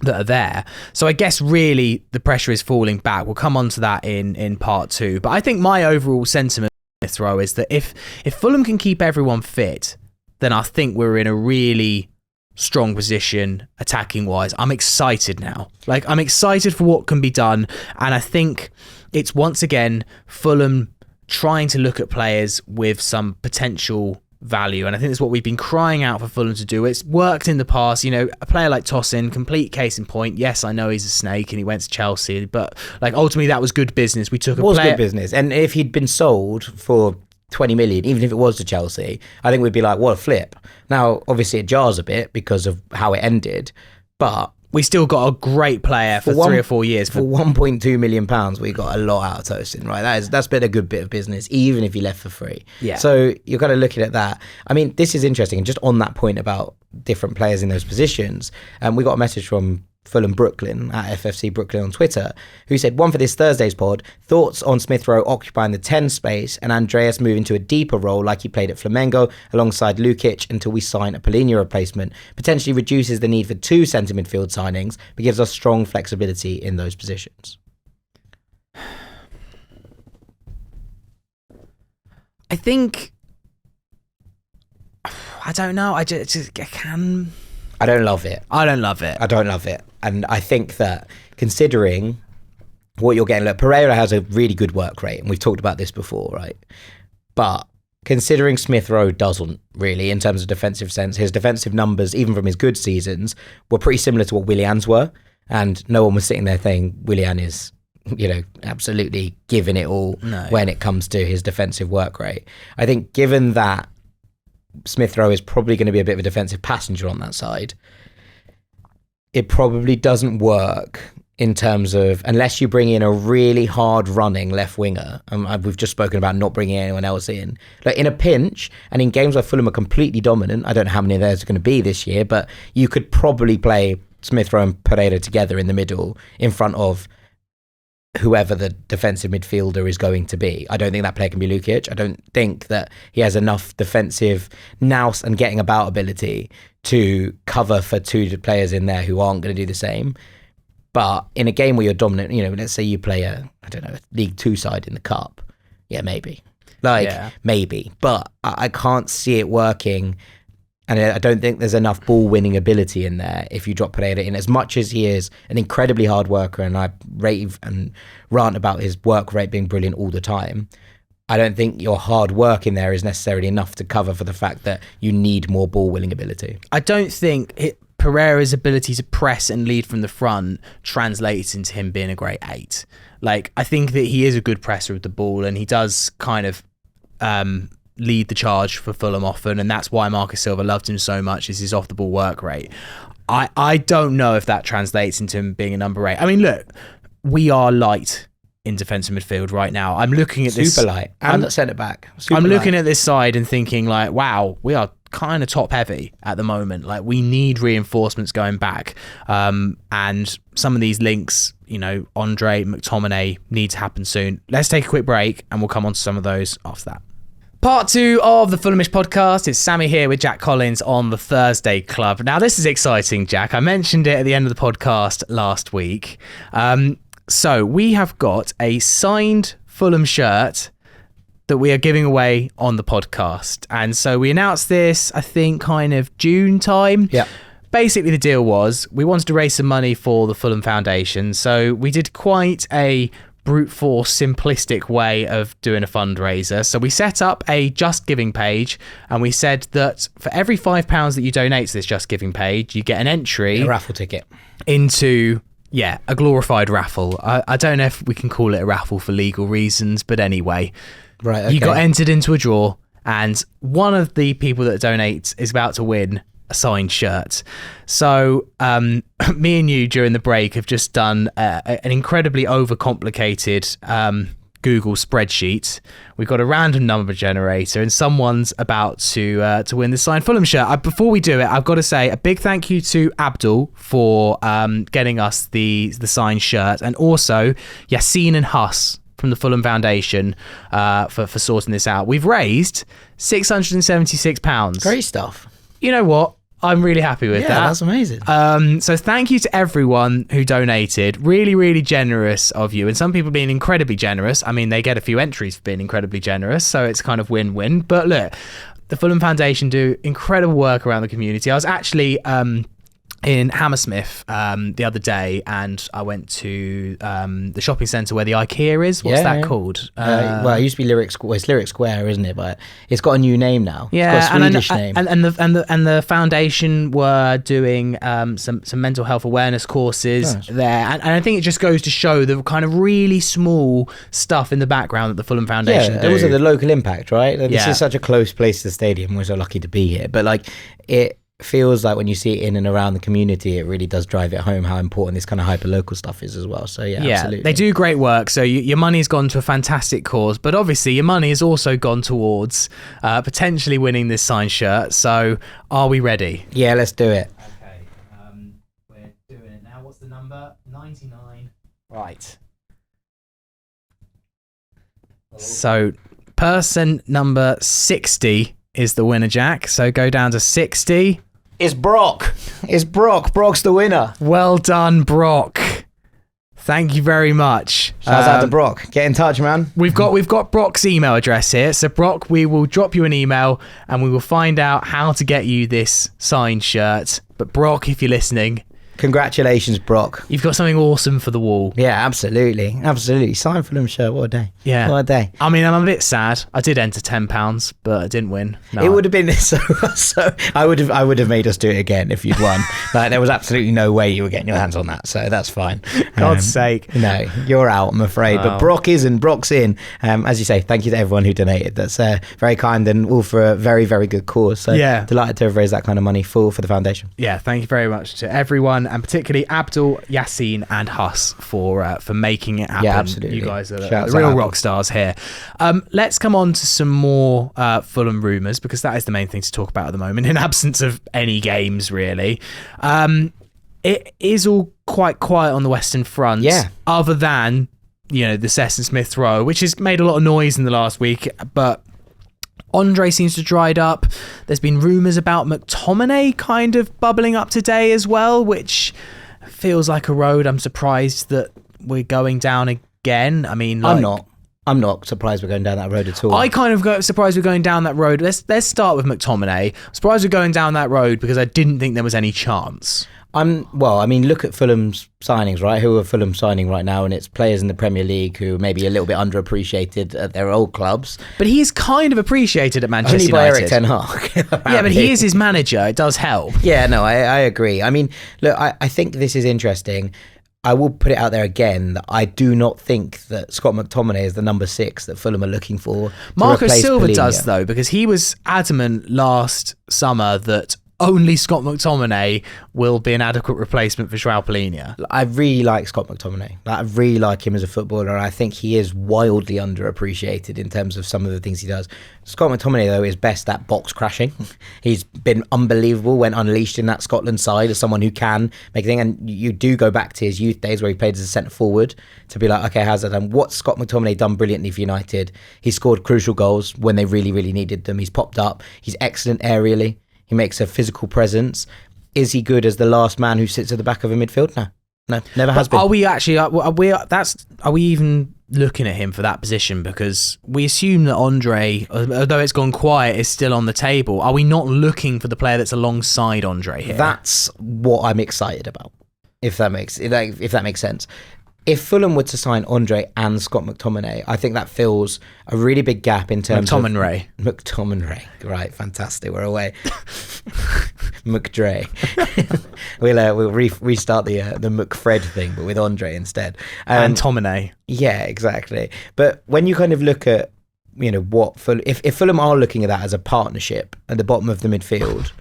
are there. So I guess really the pressure is falling back. We'll come on to that in part 2, but I think my overall sentiment throw is that if Fulham can keep everyone fit, then I think we're in a really strong position attacking wise. I'm excited now. I'm excited for what can be done, and I think it's once again Fulham trying to look at players with some potential value, and I think that's what we've been crying out for Fulham to do. It's worked in the past. A player like Tosin, complete case in point. Yes, I know he's a snake and he went to Chelsea, but ultimately that was good business. We took a player. Good business, and if he'd been sold for 20 million, even if it was to Chelsea, I think we'd be like, what a flip. Now, obviously it jars a bit because of how it ended, but we still got a great player for 3 or 4 years. For £1.2 million, we got a lot out of Tosin, right? That's been a good bit of business, even if he left for free. Yeah. So you're kind of looking at that. I mean, this is interesting. And just on that point about different players in those positions, we got a message from Fulham Brooklyn at FFC Brooklyn on Twitter, who said, one for this Thursday's pod, thoughts on Smith-Rowe occupying the 10 space and Andreas moving to a deeper role like he played at Flamengo alongside Lukic until we sign a Polina replacement, potentially reduces the need for 2 centre midfield signings, but gives us strong flexibility in those positions. I think, I don't know, I can... I don't love it. I don't love it. And I think that considering what you're getting, look, Pereira has a really good work rate, and we've talked about this before, right? But considering Smith-Rowe doesn't really, in terms of defensive sense, his defensive numbers, even from his good seasons, were pretty similar to what Willian's were. And no one was sitting there saying Willian is, absolutely giving it all when it comes to his defensive work rate. I think given that Smith-Rowe is probably going to be a bit of a defensive passenger on that side, it probably doesn't work in terms of, unless you bring in a really hard running left winger, we've just spoken about not bringing anyone else in, in a pinch and in games where Fulham are completely dominant, I don't know how many of those are going to be this year, but you could probably play Smith-Rowe and Pereira together in the middle in front of whoever the defensive midfielder is going to be. I don't think that player can be Lukic. I don't think that he has enough defensive nous and getting about ability to cover for 2 players in there who aren't going to do the same. But in a game where you're dominant, let's say you play a League 2 side in the Cup. Yeah, maybe. Maybe. But I can't see it working. And I don't think there's enough ball-winning ability in there if you drop Pereira in. As much as he is an incredibly hard worker, and I rave and rant about his work rate being brilliant all the time, I don't think your hard work in there is necessarily enough to cover for the fact that you need more ball-winning ability. I don't think Pereira's ability to press and lead from the front translates into him being a great 8. I think that he is a good presser of the ball, and he does kind of... lead the charge for Fulham often, and that's why Marco Silva loved him so much, is his off the ball work rate. I don't know if that translates into him being a number 8. I mean, look, we are light in defensive midfield right now. I'm looking at this super light and centre back. I'm looking at this side and thinking wow, we are kind of top heavy at the moment. Like, we need reinforcements going back, and some of these links, Andre, McTominay, need to happen soon. Let's take a quick break and we'll come on to some of those after that. Part 2 of the Fulhamish podcast. It's Sammy here with Jack Collins on the Thursday Club. Now, this is exciting, Jack. I mentioned it at the end of the podcast last week. So we have got a signed Fulham shirt that we are giving away on the podcast. And so we announced this, I think, kind of June time. Yeah. Basically, the deal was we wanted to raise some money for the Fulham Foundation. So we did quite a brute force simplistic way of doing a fundraiser. So we set up a Just Giving page, and we said that for every £5 that you donate to this Just Giving page, you get an entry, A raffle ticket. into a glorified raffle. I don't know if we can call it a raffle for legal reasons, but anyway, Right, okay. you got entered into a draw, and one of the people that donates is about to win a signed shirt. So me and you during the break have just done an incredibly overcomplicated Google spreadsheet. We've got a random number generator, and someone's about to win the signed Fulham shirt. Before we do it, I've got to say a big thank you to Abdul for getting us the signed shirt, and also Yassine and Huss from the Fulham Foundation for sorting this out. We've raised £676. Great stuff. You know what? I'm really happy with that. That's amazing. So thank you to everyone who donated. Really, really generous of you. And some people being incredibly generous. I mean, they get a few entries for being incredibly generous, so it's kind of win-win. But look, the Fulham Foundation do incredible work around the community. I was actually in Hammersmith the other day, and I went to the shopping centre where the IKEA is. What's that called? Well, it used to be Lyric Square. It's Lyric Square, isn't it? But it's got a new name now. Yeah, it's got a Swedish name. And the foundation were doing some mental health awareness courses there, and I think it just goes to show the kind of really small stuff in the background that the Fulham Foundation do. Also the local impact, right? This Yeah. is such a close place to the stadium. We're so lucky to be here, but like it feels like when you see it in and around the community, it really does drive it home how important this kind of hyper local stuff is as well. So yeah, absolutely. They do great work. So your money's gone to a fantastic cause, but obviously your money has also gone towards potentially winning this signed shirt. So are we ready? Yeah, let's do it. Okay, we're doing it now. What's the number? 99. Right. So person number 60 is the winner, Jack. So go down to 60. It's Brock. It's Brock. Brock's the winner. Well done, Brock. Thank you very much. Shouts out to Brock. Get in touch, man. We've got Brock's email address here. So Brock, we will drop you an email and we will find out how to get you this signed shirt. But Brock, if you're listening, Congratulations, Brock. you've got something awesome for the wall. Yeah, absolutely. Absolutely. Sign for them shirt. What a day. Yeah. What a day. I mean, I'm a bit sad. I did enter £10, but I didn't win. No, It would have been so I would have made us do it again if you'd won. Like there was absolutely no way you were getting your hands on that. So that's fine. God's sake. No, you're out, I'm afraid. But Brock isn't. Brock's in. As you say, thank you to everyone who donated. That's very kind and all for a very, very good cause. So Yeah. delighted to have raised that kind of money for the foundation. Yeah, thank you very much to everyone, and particularly Abdul, Yassine, and Huss for making it happen. Yeah, absolutely. You guys are Shouts the real out. rock stars here. Let's come on to some more Fulham rumours, because that is the main thing to talk about at the moment, in absence of any games, really. It is all quite quiet on the Western Front, other than, the Sessegnon Smith-Rowe, which has made a lot of noise in the last week, but Andre seems to have dried up. There's been rumours about McTominay kind of bubbling up today as well, which feels like a road I'm surprised that we're going down again. I mean, I'm not surprised we're going down that road at all. I kind of got surprised we're going down that road. Let's start with McTominay. I'm surprised we're going down that road because I didn't think there was any chance. Look at Fulham's signings, right? Who are Fulham signing right now? And it's players in the Premier League who may be a little bit underappreciated at their old clubs. But he is kind of appreciated at Manchester Only by United. Eric Ten Hag. Yeah, but he is his manager. It does help. Yeah, no, I agree. I mean, look, I think this is interesting. I will put it out there again that I do not think that Scott McTominay is the number 6 that Fulham are looking for. Marco Silva Paulinho. does, though, because he was adamant last summer that only Scott McTominay will be an adequate replacement for João Palhinha. I really like Scott McTominay. I really like him as a footballer, and I think he is wildly underappreciated in terms of some of the things he does. Scott McTominay, though, is best at box crashing. He's been unbelievable when unleashed in that Scotland side as someone who can make a thing. And you do go back to his youth days where he played as a centre forward to be like, okay, how's that done? What's Scott McTominay done brilliantly for United? He scored crucial goals when they really, really needed them. He's popped up. He's excellent aerially. He makes a physical presence. Is he good as the last man who sits at the back of a midfield? No, never has been. Are we actually? Are we even looking at him for that position? Because we assume that Andre, although it's gone quiet, is still on the table. Are we not looking for the player that's alongside Andre here? That's what I'm excited about. If that makes sense. If Fulham were to sign Andre and Scott McTominay, I think that fills a really big gap in terms of... McTominay. Right, fantastic. We're away. McDre. We'll restart the McFred thing, but with Andre instead. And Tominay. Yeah, exactly. But when you kind of look at, what Fulham... If Fulham are looking at that as a partnership at the bottom of the midfield,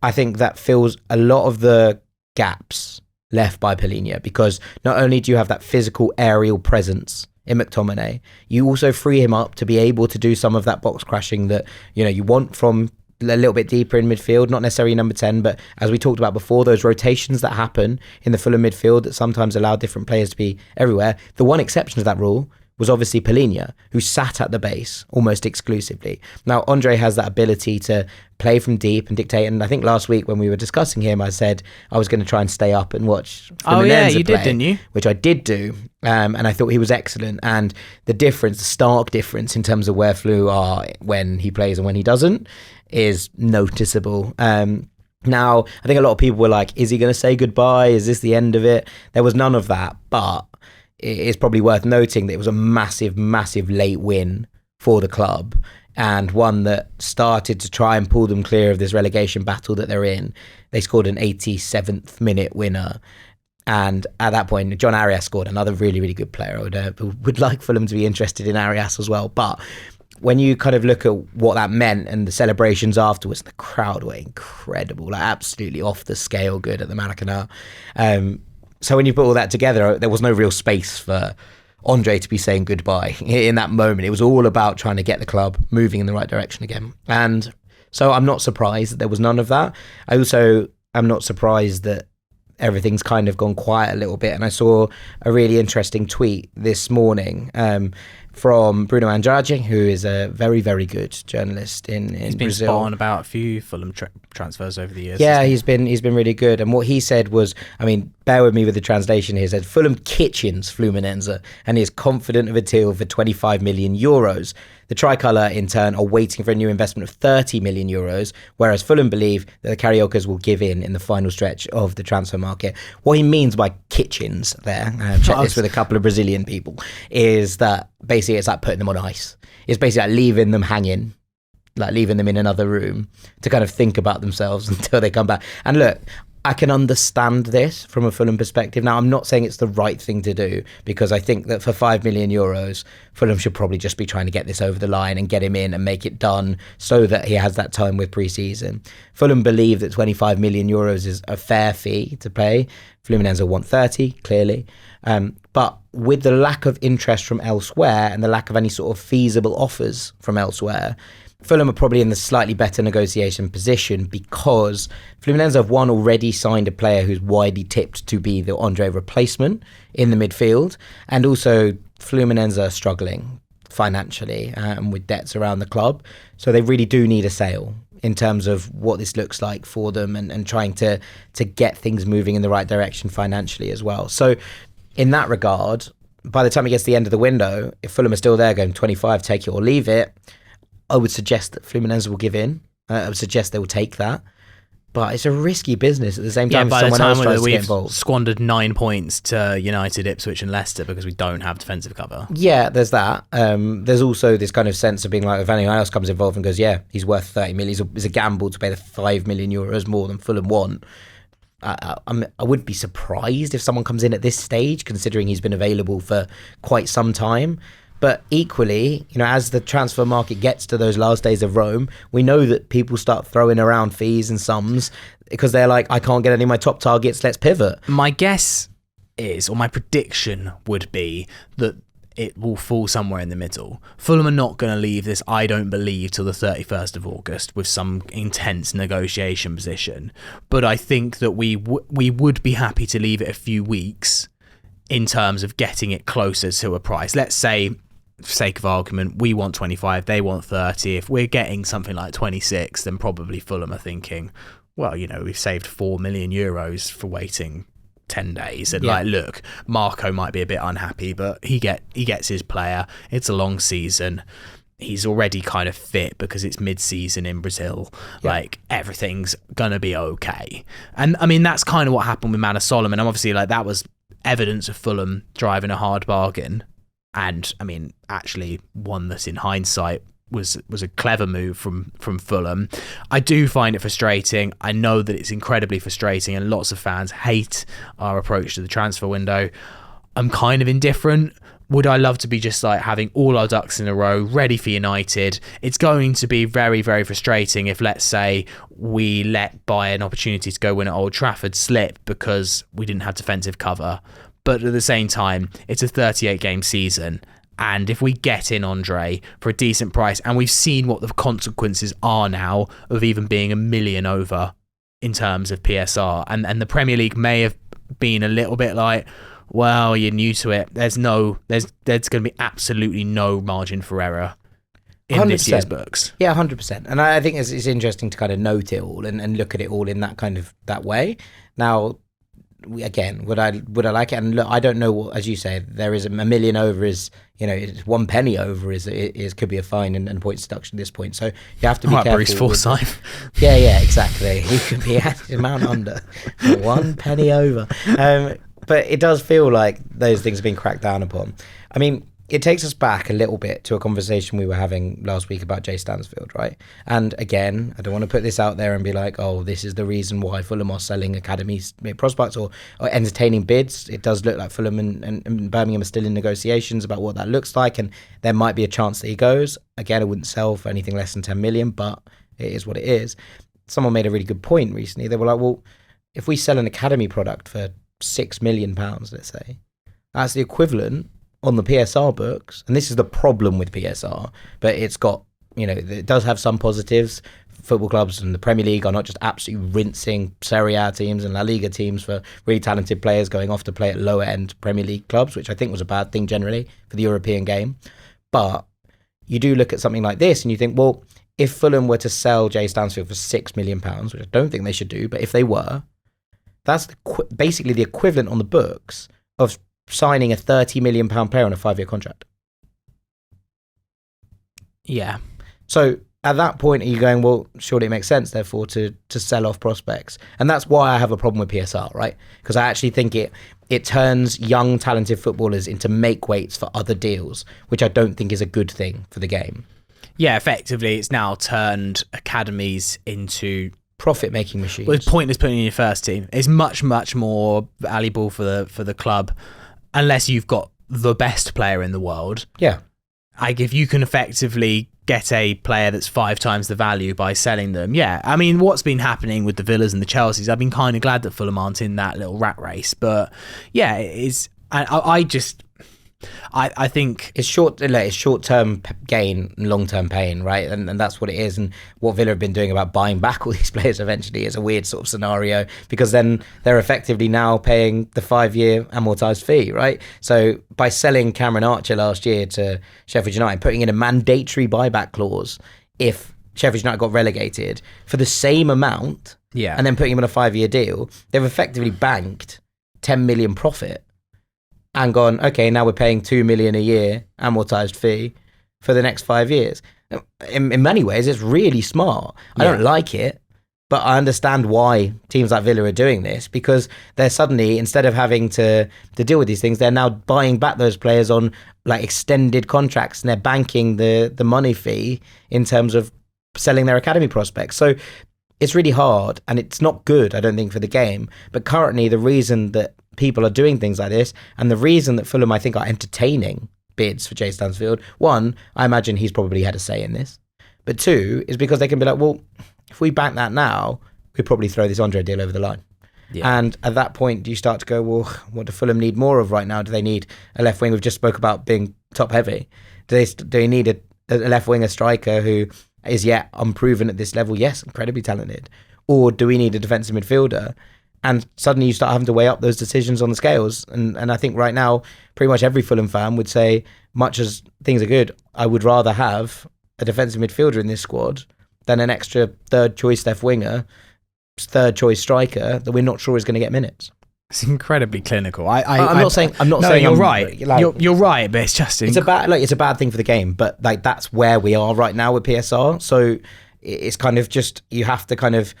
I think that fills a lot of the gaps left by Palhinha, because not only do you have that physical aerial presence in McTominay, you also free him up to be able to do some of that box crashing that you want from a little bit deeper in midfield, not necessarily number 10, but as we talked about before, those rotations that happen in the Fulham midfield that sometimes allow different players to be everywhere. The one exception to that rule was obviously Palhinha, who sat at the base almost exclusively. Now, Andre has that ability to play from deep and dictate, and I think last week when we were discussing him, I said I was going to try and stay up and watch Fulham you play, did, didn't you? Which I did do, and I thought he was excellent, and the stark difference in terms of where Flu are when he plays and when he doesn't is noticeable. Now, I think a lot of people were like, is he going to say goodbye? Is this the end of it? There was none of that, but it's probably worth noting that it was a massive, massive late win for the club, and one that started to try and pull them clear of this relegation battle that they're in. They scored an 87th minute winner, and at that point, John Arias scored, another really, really good player. I would like Fulham to be interested in Arias as well, but when you kind of look at what that meant and the celebrations afterwards, the crowd were incredible, absolutely off the scale good at the Maracanã. So when you put all that together, there was no real space for Andre to be saying goodbye in that moment. It was all about trying to get the club moving in the right direction again. And so I'm not surprised that there was none of that. I also am not surprised that everything's kind of gone quiet a little bit. And I saw a really interesting tweet this morning from Bruno Andrade, who is a very, very good journalist in Brazil. He's been spot on about a few Fulham transfers over the years. Yeah, he's been really good. And what he said was, bear with me with the translation here, he said, Fulham kitchens Fluminense and he is confident of a deal for 25 million euros. The tricolour, in turn, are waiting for a new investment of 30 million euros, whereas Fulham believe that the Cariocas will give in the final stretch of the transfer market. What he means by kitchens there, check this with a couple of Brazilian people, is that basically it's like putting them on ice. It's basically like leaving them hanging, like leaving them in another room to kind of think about themselves until they come back. And look, I can understand this from a Fulham perspective. Now, I'm not saying it's the right thing to do, because I think that for 5 million euros, Fulham should probably just be trying to get this over the line and get him in and make it done so that he has that time with pre-season. Fulham believe that 25 million euros is a fair fee to pay. Fluminense want 30, clearly. But with the lack of interest from elsewhere and the lack of any sort of feasible offers from elsewhere, Fulham are probably in the slightly better negotiation position, because Fluminense have already signed a player who's widely tipped to be the Andre replacement in the midfield, and also Fluminense are struggling financially and with debts around the club, so they really do need a sale in terms of what this looks like for them and trying to get things moving in the right direction financially as well. So in that regard, by the time it gets to the end of the window, if Fulham are still there going 25, take it or leave it, I would suggest that Fluminense will give in. I would suggest they will take that. But it's a risky business at the same time. By someone the else time tries to get we've involved. squandered 9 points to United, Ipswich and Leicester because we don't have defensive cover. Yeah, there's that. There's also this kind of sense of being like, if anyone else comes involved and goes, yeah, he's worth 30 million, it's a gamble to pay the 5 million euros more than Fulham want. I would be surprised if someone comes in at this stage, considering he's been available for quite some time. But equally, as the transfer market gets to those last days of Rome, we know that people start throwing around fees and sums because they're like, I can't get any of my top targets, let's pivot. My guess is, or my prediction would be, that it will fall somewhere in the middle. Fulham are not going to leave this, I don't believe, till the 31st of August with some intense negotiation position. But I think that we would be happy to leave it a few weeks in terms of getting it closer to a price. Let's say, for sake of argument, we want 25, they want 30. If we're getting something like 26, then probably Fulham are thinking, well, we've saved 4 million euros for waiting 10 days. And look, Marco might be a bit unhappy, but he gets his player. It's a long season. He's already kind of fit because it's mid-season in Brazil. Yeah. Like, everything's going to be okay. And I mean, that's kind of what happened with Manor Solomon. And obviously, like, that was evidence of Fulham driving a hard bargain. And I mean, actually one that in hindsight was a clever move from Fulham. I do find it frustrating. I know that it's incredibly frustrating and lots of fans hate our approach to the transfer window. I'm kind of indifferent. Would I love to be just like having all our ducks in a row, ready for United? It's going to be very, very frustrating if, let's say, we let by an opportunity to go win at Old Trafford slip because we didn't have defensive cover. But at the same time, it's a 38-game season. And if we get in Andre for a decent price, and we've seen what the consequences are now of even being 1 million over in terms of PSR, and the Premier League may have been a little bit like, well, you're new to it. There's going to be absolutely no margin for error in 100%. This year's books. Yeah, 100%. And I think it's interesting to kind of note it all and look at it all in that way. Now, again, would I like it? And look, I don't know what, as you say, there is 1 million over is, it's 1 penny over is could be a fine and points deduction at this point. So you have to be careful. Bruce Forsyth. Yeah, exactly. He could be at the amount under 1 penny over. But it does feel like those things have been cracked down upon. I mean, it takes us back a little bit to a conversation we were having last week about Jay Stansfield, right? And again, I don't want to put this out there and be like, oh, this is the reason why Fulham are selling academies prospects or entertaining bids. It does look like Fulham and Birmingham are still in negotiations about what that looks like, and there might be a chance that he goes. Again, I wouldn't sell for anything less than 10 million, but it is what it is. Someone made a really good point recently. They were like, well, if we sell an academy product for £6 million, let's say, that's the equivalent on the PSR books, and this is the problem with PSR, but it's got, it does have some positives. Football clubs and the Premier League are not just absolutely rinsing Serie A teams and La Liga teams for really talented players going off to play at lower end Premier League clubs, which I think was a bad thing generally for the European game. But you do look at something like this and you think, well, if Fulham were to sell Jay Stansfield for £6 million, which I don't think they should do, but if they were, that's basically the equivalent on the books of signing a £30 million player on a 5-year contract. Yeah. So at that point, are you going, well, surely it makes sense, therefore, to sell off prospects? And that's why I have a problem with PSR, right? Because I actually think it turns young, talented footballers into make-weights for other deals, which I don't think is a good thing for the game. Yeah, effectively, it's now turned academies into profit-making machines. Well, it's pointless putting in your first team. It's much, much more valuable for the club, unless you've got the best player in the world. Yeah. Like, if you can effectively get a player that's 5 times the value by selling them. Yeah. I mean, what's been happening with the Villas and the Chelseas, I've been kind of glad that Fulham aren't in that little rat race. But yeah, it is. I think it's short-term gain and long-term pain, right? And that's what it is. And what Villa have been doing about buying back all these players eventually is a weird sort of scenario, because then they're effectively now paying the 5-year amortised fee, right? So by selling Cameron Archer last year to Sheffield United, putting in a mandatory buyback clause if Sheffield United got relegated for the same amount, and then putting him on a 5-year deal, they've effectively banked 10 million profit. And gone, okay, now we're paying 2 million a year amortized fee for the next 5 years. In many ways, it's really smart. I don't like it, but I understand why teams like Villa are doing this, because they're suddenly, instead of having to deal with these things, they're now buying back those players on like extended contracts, and they're banking the money fee in terms of selling their academy prospects. So it's really hard, and it's not good, I don't think, for the game. But currently, the reason that people are doing things like this, and the reason that Fulham, I think, are entertaining bids for Jay Stansfield. One, I imagine he's probably had a say in this. But two, is because they can be like, well, if we bank that now, we'd probably throw this Andre deal over the line. Yeah. And at that point, do you start to go, well, what do Fulham need more of right now? Do they need a left wing? We've just spoke about being top heavy. Do they need a left wing, a striker who is yet unproven at this level? Yes, incredibly talented. Or do we need a defensive midfielder? And suddenly you start having to weigh up those decisions on the scales. And I think right now, pretty much every Fulham fan would say, much as things are good, I would rather have a defensive midfielder in this squad than an extra third choice left winger, third choice striker that we're not sure is going to get minutes. It's incredibly clinical. I'm not saying you're right. Like, you're right, but it's just it's a bad thing for the game. But like that's where we are right now with PSR. So it's kind of just you have to kind of.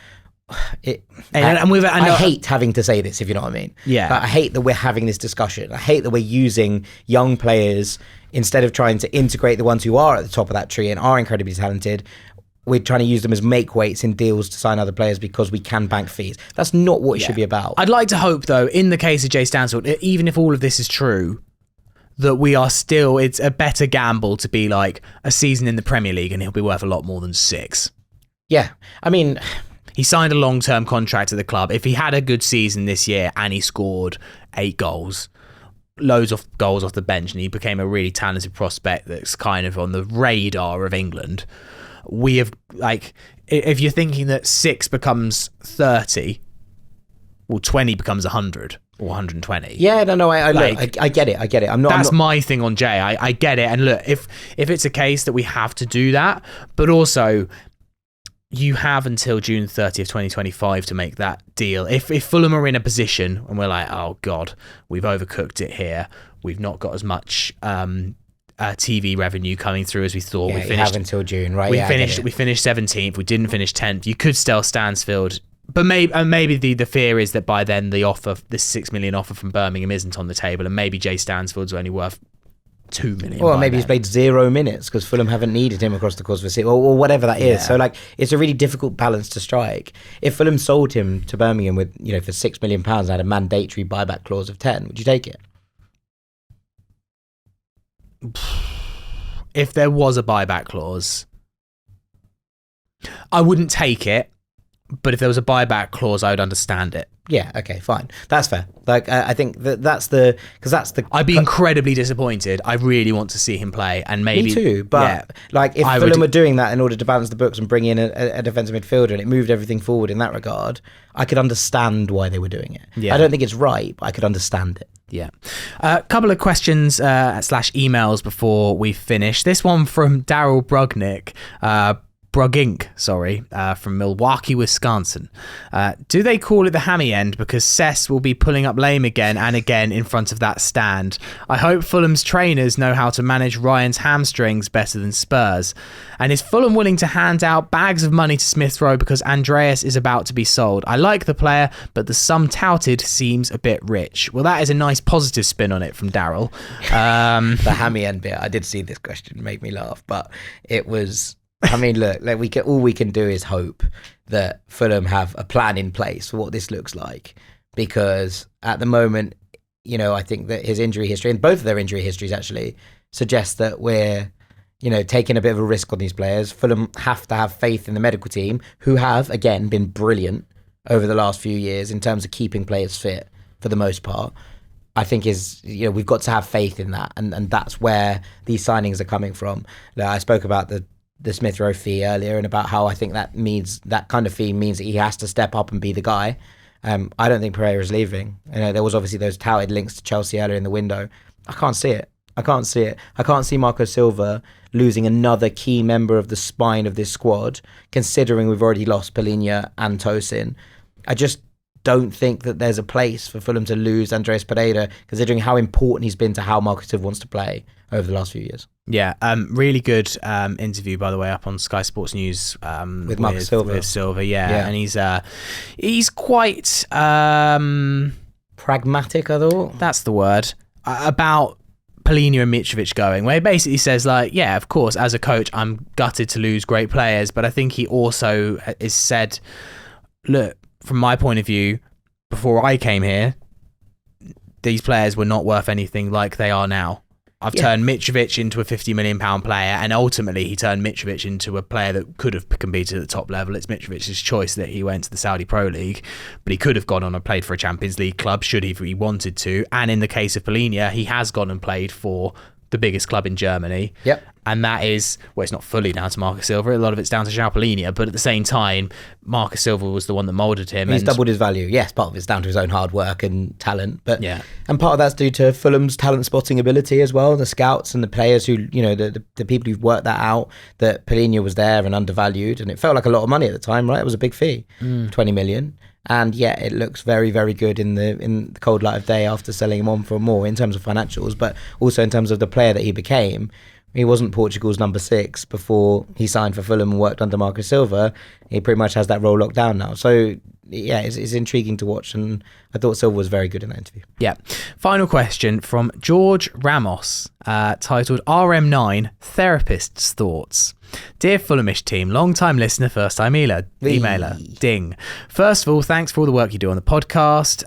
I hate having to say this, if you know what I mean. Yeah. Like, I hate that we're having this discussion. I hate that we're using young players instead of trying to integrate the ones who are at the top of that tree and are incredibly talented. We're trying to use them as make weights in deals to sign other players because we can bank fees. That's not what it should be about. I'd like to hope, though, in the case of Jay Stansfield, even if all of this is true, that we are still, it's a better gamble to be like a season in the Premier League and he'll be worth a lot more than 6. Yeah. I mean, he signed a long-term contract at the club. If he had a good season this year and he scored 8 goals, loads of goals off the bench, and he became a really talented prospect that's kind of on the radar of England, we have, like, if you're thinking that 6 becomes 30, well, 20 becomes 100 or 120. Yeah, no, I get it. That's my thing on Jay. I get it. And look, if it's a case that we have to do that, but also you have until June 30th, 2025 to make that deal. If Fulham are in a position and we're like, oh God, we've overcooked it here, we've not got as much TV revenue coming through as we thought. Yeah, we finished, you have until June, right? We finished 17th. We didn't finish 10th. You could sell Stansfield, but maybe the fear is that by then the offer, this 6 million offer from Birmingham isn't on the table, and maybe Jay Stansfield's only worth 2 million. Well, maybe he's played 0 minutes because Fulham haven't needed him across the course of the season, or whatever that is. So like, it's a really difficult balance to strike. If Fulham sold him to Birmingham with, for £6 million and had a mandatory buyback clause of 10, would you take it? If there was a buyback clause, I wouldn't take it. But if there was a buyback clause, I would understand it. Yeah, okay, fine. That's fair. Like, I think that's I'd be incredibly disappointed. I really want to see him play, and maybe me too. But like, if Fulham were doing that in order to balance the books and bring in a defensive midfielder, and it moved everything forward in that regard, I could understand why they were doing it. Yeah. I don't think it's right, but I could understand it. Yeah. A couple of questions / emails before we finish. This one from Daryl Brugnick. From Milwaukee, Wisconsin. Do they call it the hammy end because Sess will be pulling up lame again and again in front of that stand? I hope Fulham's trainers know how to manage Ryan's hamstrings better than Spurs. And is Fulham willing to hand out bags of money to Smith-Rowe because Andreas is about to be sold? I like the player, but the sum touted seems a bit rich. Well, that is a nice positive spin on it from Daryl. The hammy end bit, I did see this question, made me laugh, but it was... I mean, look, all we can do is hope that Fulham have a plan in place for what this looks like, because at the moment, I think that his injury history, and both of their injury histories actually, suggest that we're, taking a bit of a risk on these players. Fulham have to have faith in the medical team, who have, again, been brilliant over the last few years in terms of keeping players fit for the most part. I think we've got to have faith in that, and that's where these signings are coming from. I spoke about the Smith-Rowe fee earlier, and about how I think that kind of fee means that he has to step up and be the guy. I don't think Pereira's leaving. There was obviously those touted links to Chelsea earlier in the window. I can't see it. I can't see Marco Silva losing another key member of the spine of this squad, considering we've already lost Palhinha and Tosin. I just don't think that there's a place for Fulham to lose Andreas Pereira, considering how important he's been to how Marco Silva wants to play over the last few years. Yeah, really good interview, by the way, up on Sky Sports News with Marco Silva. With Silva, yeah. And he's quite pragmatic, I thought. That's the word. About Palhinha and Mitrovic going, where he basically says, like, yeah, of course, as a coach, I'm gutted to lose great players, but I think he also has said, look, from my point of view, before I came here, these players were not worth anything like they are now. I've turned Mitrovic into a £50 million player, and ultimately he turned Mitrovic into a player that could have competed at the top level. It's Mitrovic's choice that he went to the Saudi Pro League, but he could have gone on and played for a Champions League club should he wanted to. And in the case of Polinia, he has gone and played for the biggest club in Germany. Yep. And that is, well, it's not fully down to Marco Silva. A lot of it's down to João Polinia. But at the same time, Marco Silva was the one that moulded him. He's doubled his value. Yes, part of it's down to his own hard work and talent. But yeah. And part of that's due to Fulham's talent spotting ability as well. The scouts and the players who, the people who've worked that out, that Polinia was there and undervalued. And it felt like a lot of money at the time, right? It was a big fee, 20 million. And yet it looks very, very good in the cold light of day after selling him on for more in terms of financials, but also in terms of the player that he became. He wasn't Portugal's number 6 before he signed for Fulham and worked under Marco Silva. He pretty much has that role locked down now. So, yeah, it's intriguing to watch, and I thought Silva was very good in that interview. Yeah. Final question from George Ramos, titled RM9, Therapist's Thoughts. Dear Fulhamish team, long-time listener, first-time emailer, ding. First of all, thanks for all the work you do on the podcast.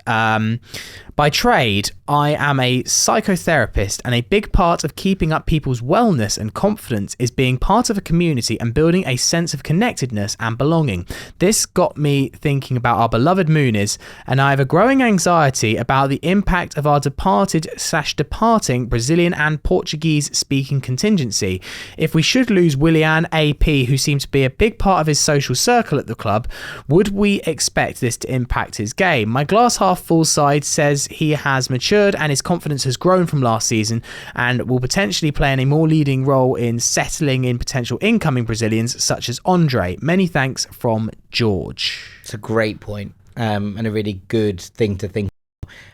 By trade, I am a psychotherapist, and a big part of keeping up people's wellness and confidence is being part of a community and building a sense of connectedness and belonging. This got me thinking about our beloved Muniz, and I have a growing anxiety about the impact of our departing Brazilian and Portuguese-speaking contingency. If we should lose Willian AP, who seems to be a big part of his social circle at the club, would we expect this to impact his game? My glass half full side says he has matured and his confidence has grown from last season and will potentially play a more leading role in settling in potential incoming Brazilians such as Andre. Many thanks from George. It's a great point, and a really good thing to think.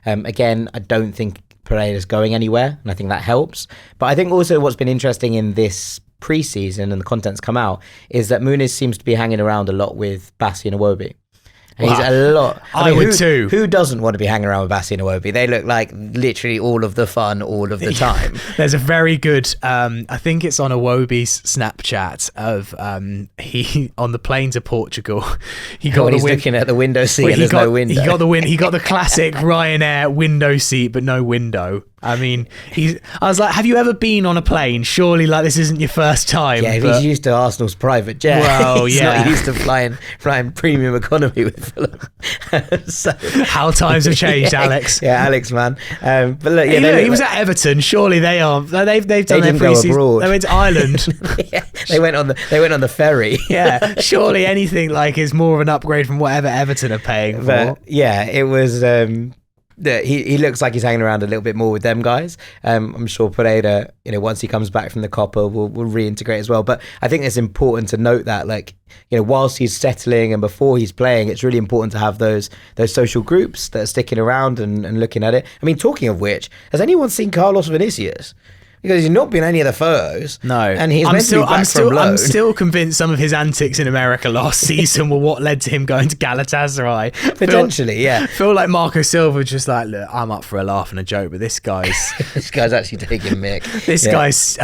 Again, I don't think Pereira's going anywhere, and I think that helps. But I think also what's been interesting in this pre-season and the content's come out is that Muniz seems to be hanging around a lot with Bassi and Iwobi. He's a lot. I would too. Who doesn't want to be hanging around with Bassi and Iwobi? They look like literally all of the fun, all of the time. There's a very good, I think it's on Iwobi's Snapchat of he on the plane to Portugal. He got he's looking at the window seat and there's no window. He got the classic Ryanair window seat, but no window. I mean, I was like, have you ever been on a plane? Surely, like, this isn't your first time. Yeah, he's used to Arsenal's private jet. Well, he's not used to flying premium economy with Fulham. So, how times have changed, Alex. Yeah, Alex, man. But look, he was at Everton. Surely they are. They've done their pre-season. They went to Ireland. Yeah, they went on the ferry. Yeah, surely anything like is more of an upgrade from whatever Everton are paying for. Yeah, it was. He looks like he's hanging around a little bit more with them guys. I'm sure Pereira, once he comes back from the Copa, will reintegrate as well. But I think it's important to note that, whilst he's settling and before he's playing, it's really important to have those social groups that are sticking around and looking at it. I mean, talking of which, has anyone seen Carlos Vinicius? Because he's not been in any of the photos. No. And he's meant to be back from loan. I'm still convinced some of his antics in America last season were what led to him going to Galatasaray. Potentially, yeah. Feel like Marco Silva was just like, look, I'm up for a laugh and a joke, but this guy's... this guy's actually taking mick. This guy's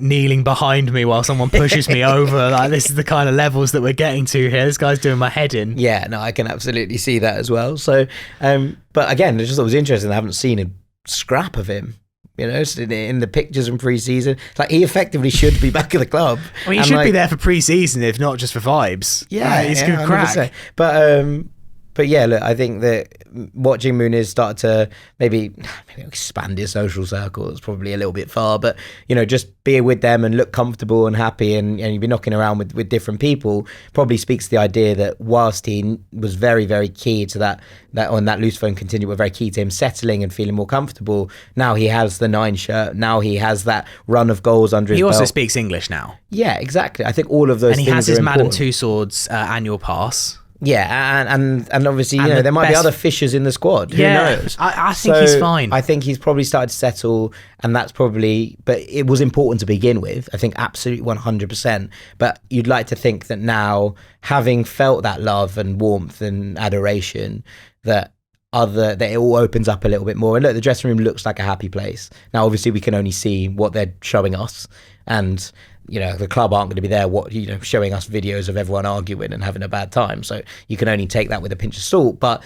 kneeling behind me while someone pushes me over. Like, this is the kind of levels that we're getting to here. This guy's doing my head in. Yeah, no, I can absolutely see that as well. So, but again, I just thought it was interesting. I haven't seen a scrap of him. In the pictures from pre-season, it's like he effectively should be back at the club. I mean, he should be there for pre-season, if not just for vibes. Yeah, he's good crack. But yeah, look, I think that watching Muniz start to maybe expand his social circle is probably a little bit far, but just be with them and look comfortable and happy, and you'd be knocking around with different people probably speaks to the idea that whilst he was very, very key to that on that loose phone contingent, were very key to him settling and feeling more comfortable. Now he has the 9 shirt. Now he has that run of goals under his belt. He also speaks English now. Yeah, exactly. I think all of those things are important. And he has his Madame Tussauds annual pass. Yeah, and obviously, there might be other fishers in the squad. Who knows? I think he's fine. I think he's probably started to settle, and that's probably... But it was important to begin with. I think absolutely 100%. But you'd like to think that now, having felt that love and warmth and adoration, that it all opens up a little bit more. And look, the dressing room looks like a happy place. Now, obviously, we can only see what they're showing us, and... the club aren't going to be there showing us videos of everyone arguing and having a bad time. So you can only take that with a pinch of salt. But,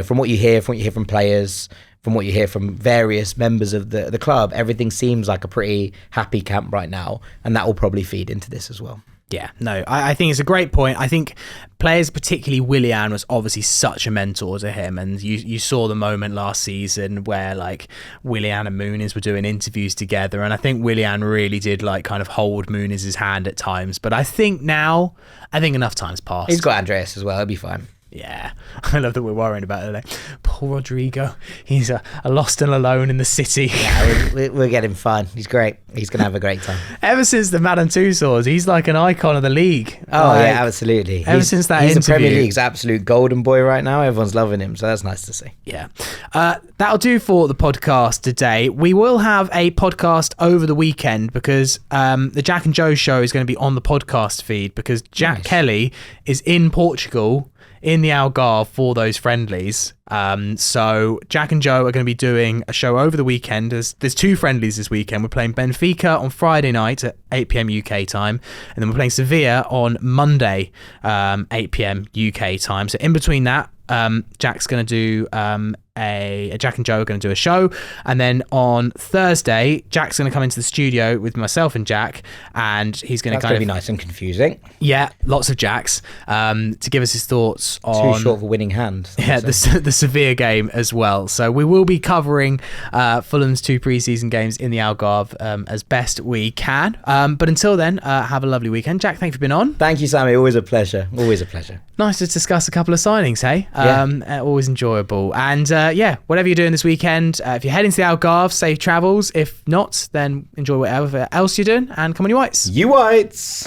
from what you hear from players, from what you hear from various members of the club, everything seems like a pretty happy camp right now, and that will probably feed into this as well. Yeah, no, I think it's a great point. I think players, particularly Willian, was obviously such a mentor to him, and you saw the moment last season where like Willian and Muniz were doing interviews together, and I think Willian really did like kind of hold Muniz's hand at times. But I think now, enough time's passed. He's got Andreas as well. He'll be fine. Yeah, I love that we're worrying about it. Poor Rodrigo. He's a lost and alone in the city. Yeah, we'll get him fine. He's great. He's going to have a great time. Ever since the Madame Tussauds, he's like an icon of the league. Oh, yeah, absolutely. Ever since that he's interview. the Premier League's absolute golden boy right now. Everyone's loving him, so that's nice to see. Yeah. That'll do for the podcast today. We will have a podcast over the weekend because the Jack and Joe show is going to be on the podcast feed because Jack Kelly is in Portugal in the Algarve for those friendlies. So Jack and Joe are going to be doing a show over the weekend. There's 2 friendlies this weekend. We're playing Benfica on Friday night at 8 p.m. UK time, and then we're playing Sevilla on Monday, 8 p.m. UK time. So in between that, Jack's going to do Jack and Joe are going to do a show, and then on Thursday Jack's going to come into the studio with myself and Jack, and he's going to be nice and confusing. Yeah, lots of Jacks to give us his thoughts on too short of a winning hand. Yeah, the Sevilla game as well. So we will be covering Fulham's 2 pre-season games in the Algarve as best we can. But until then, have a lovely weekend. Jack, thank you for being on. Thank you, Sammy. Always a pleasure. Always a pleasure. Nice to discuss a couple of signings, hey? Always enjoyable. And whatever you're doing this weekend, if you're heading to the Algarve, safe travels. If not, then enjoy whatever else you're doing, and come on, you Whites. You Whites!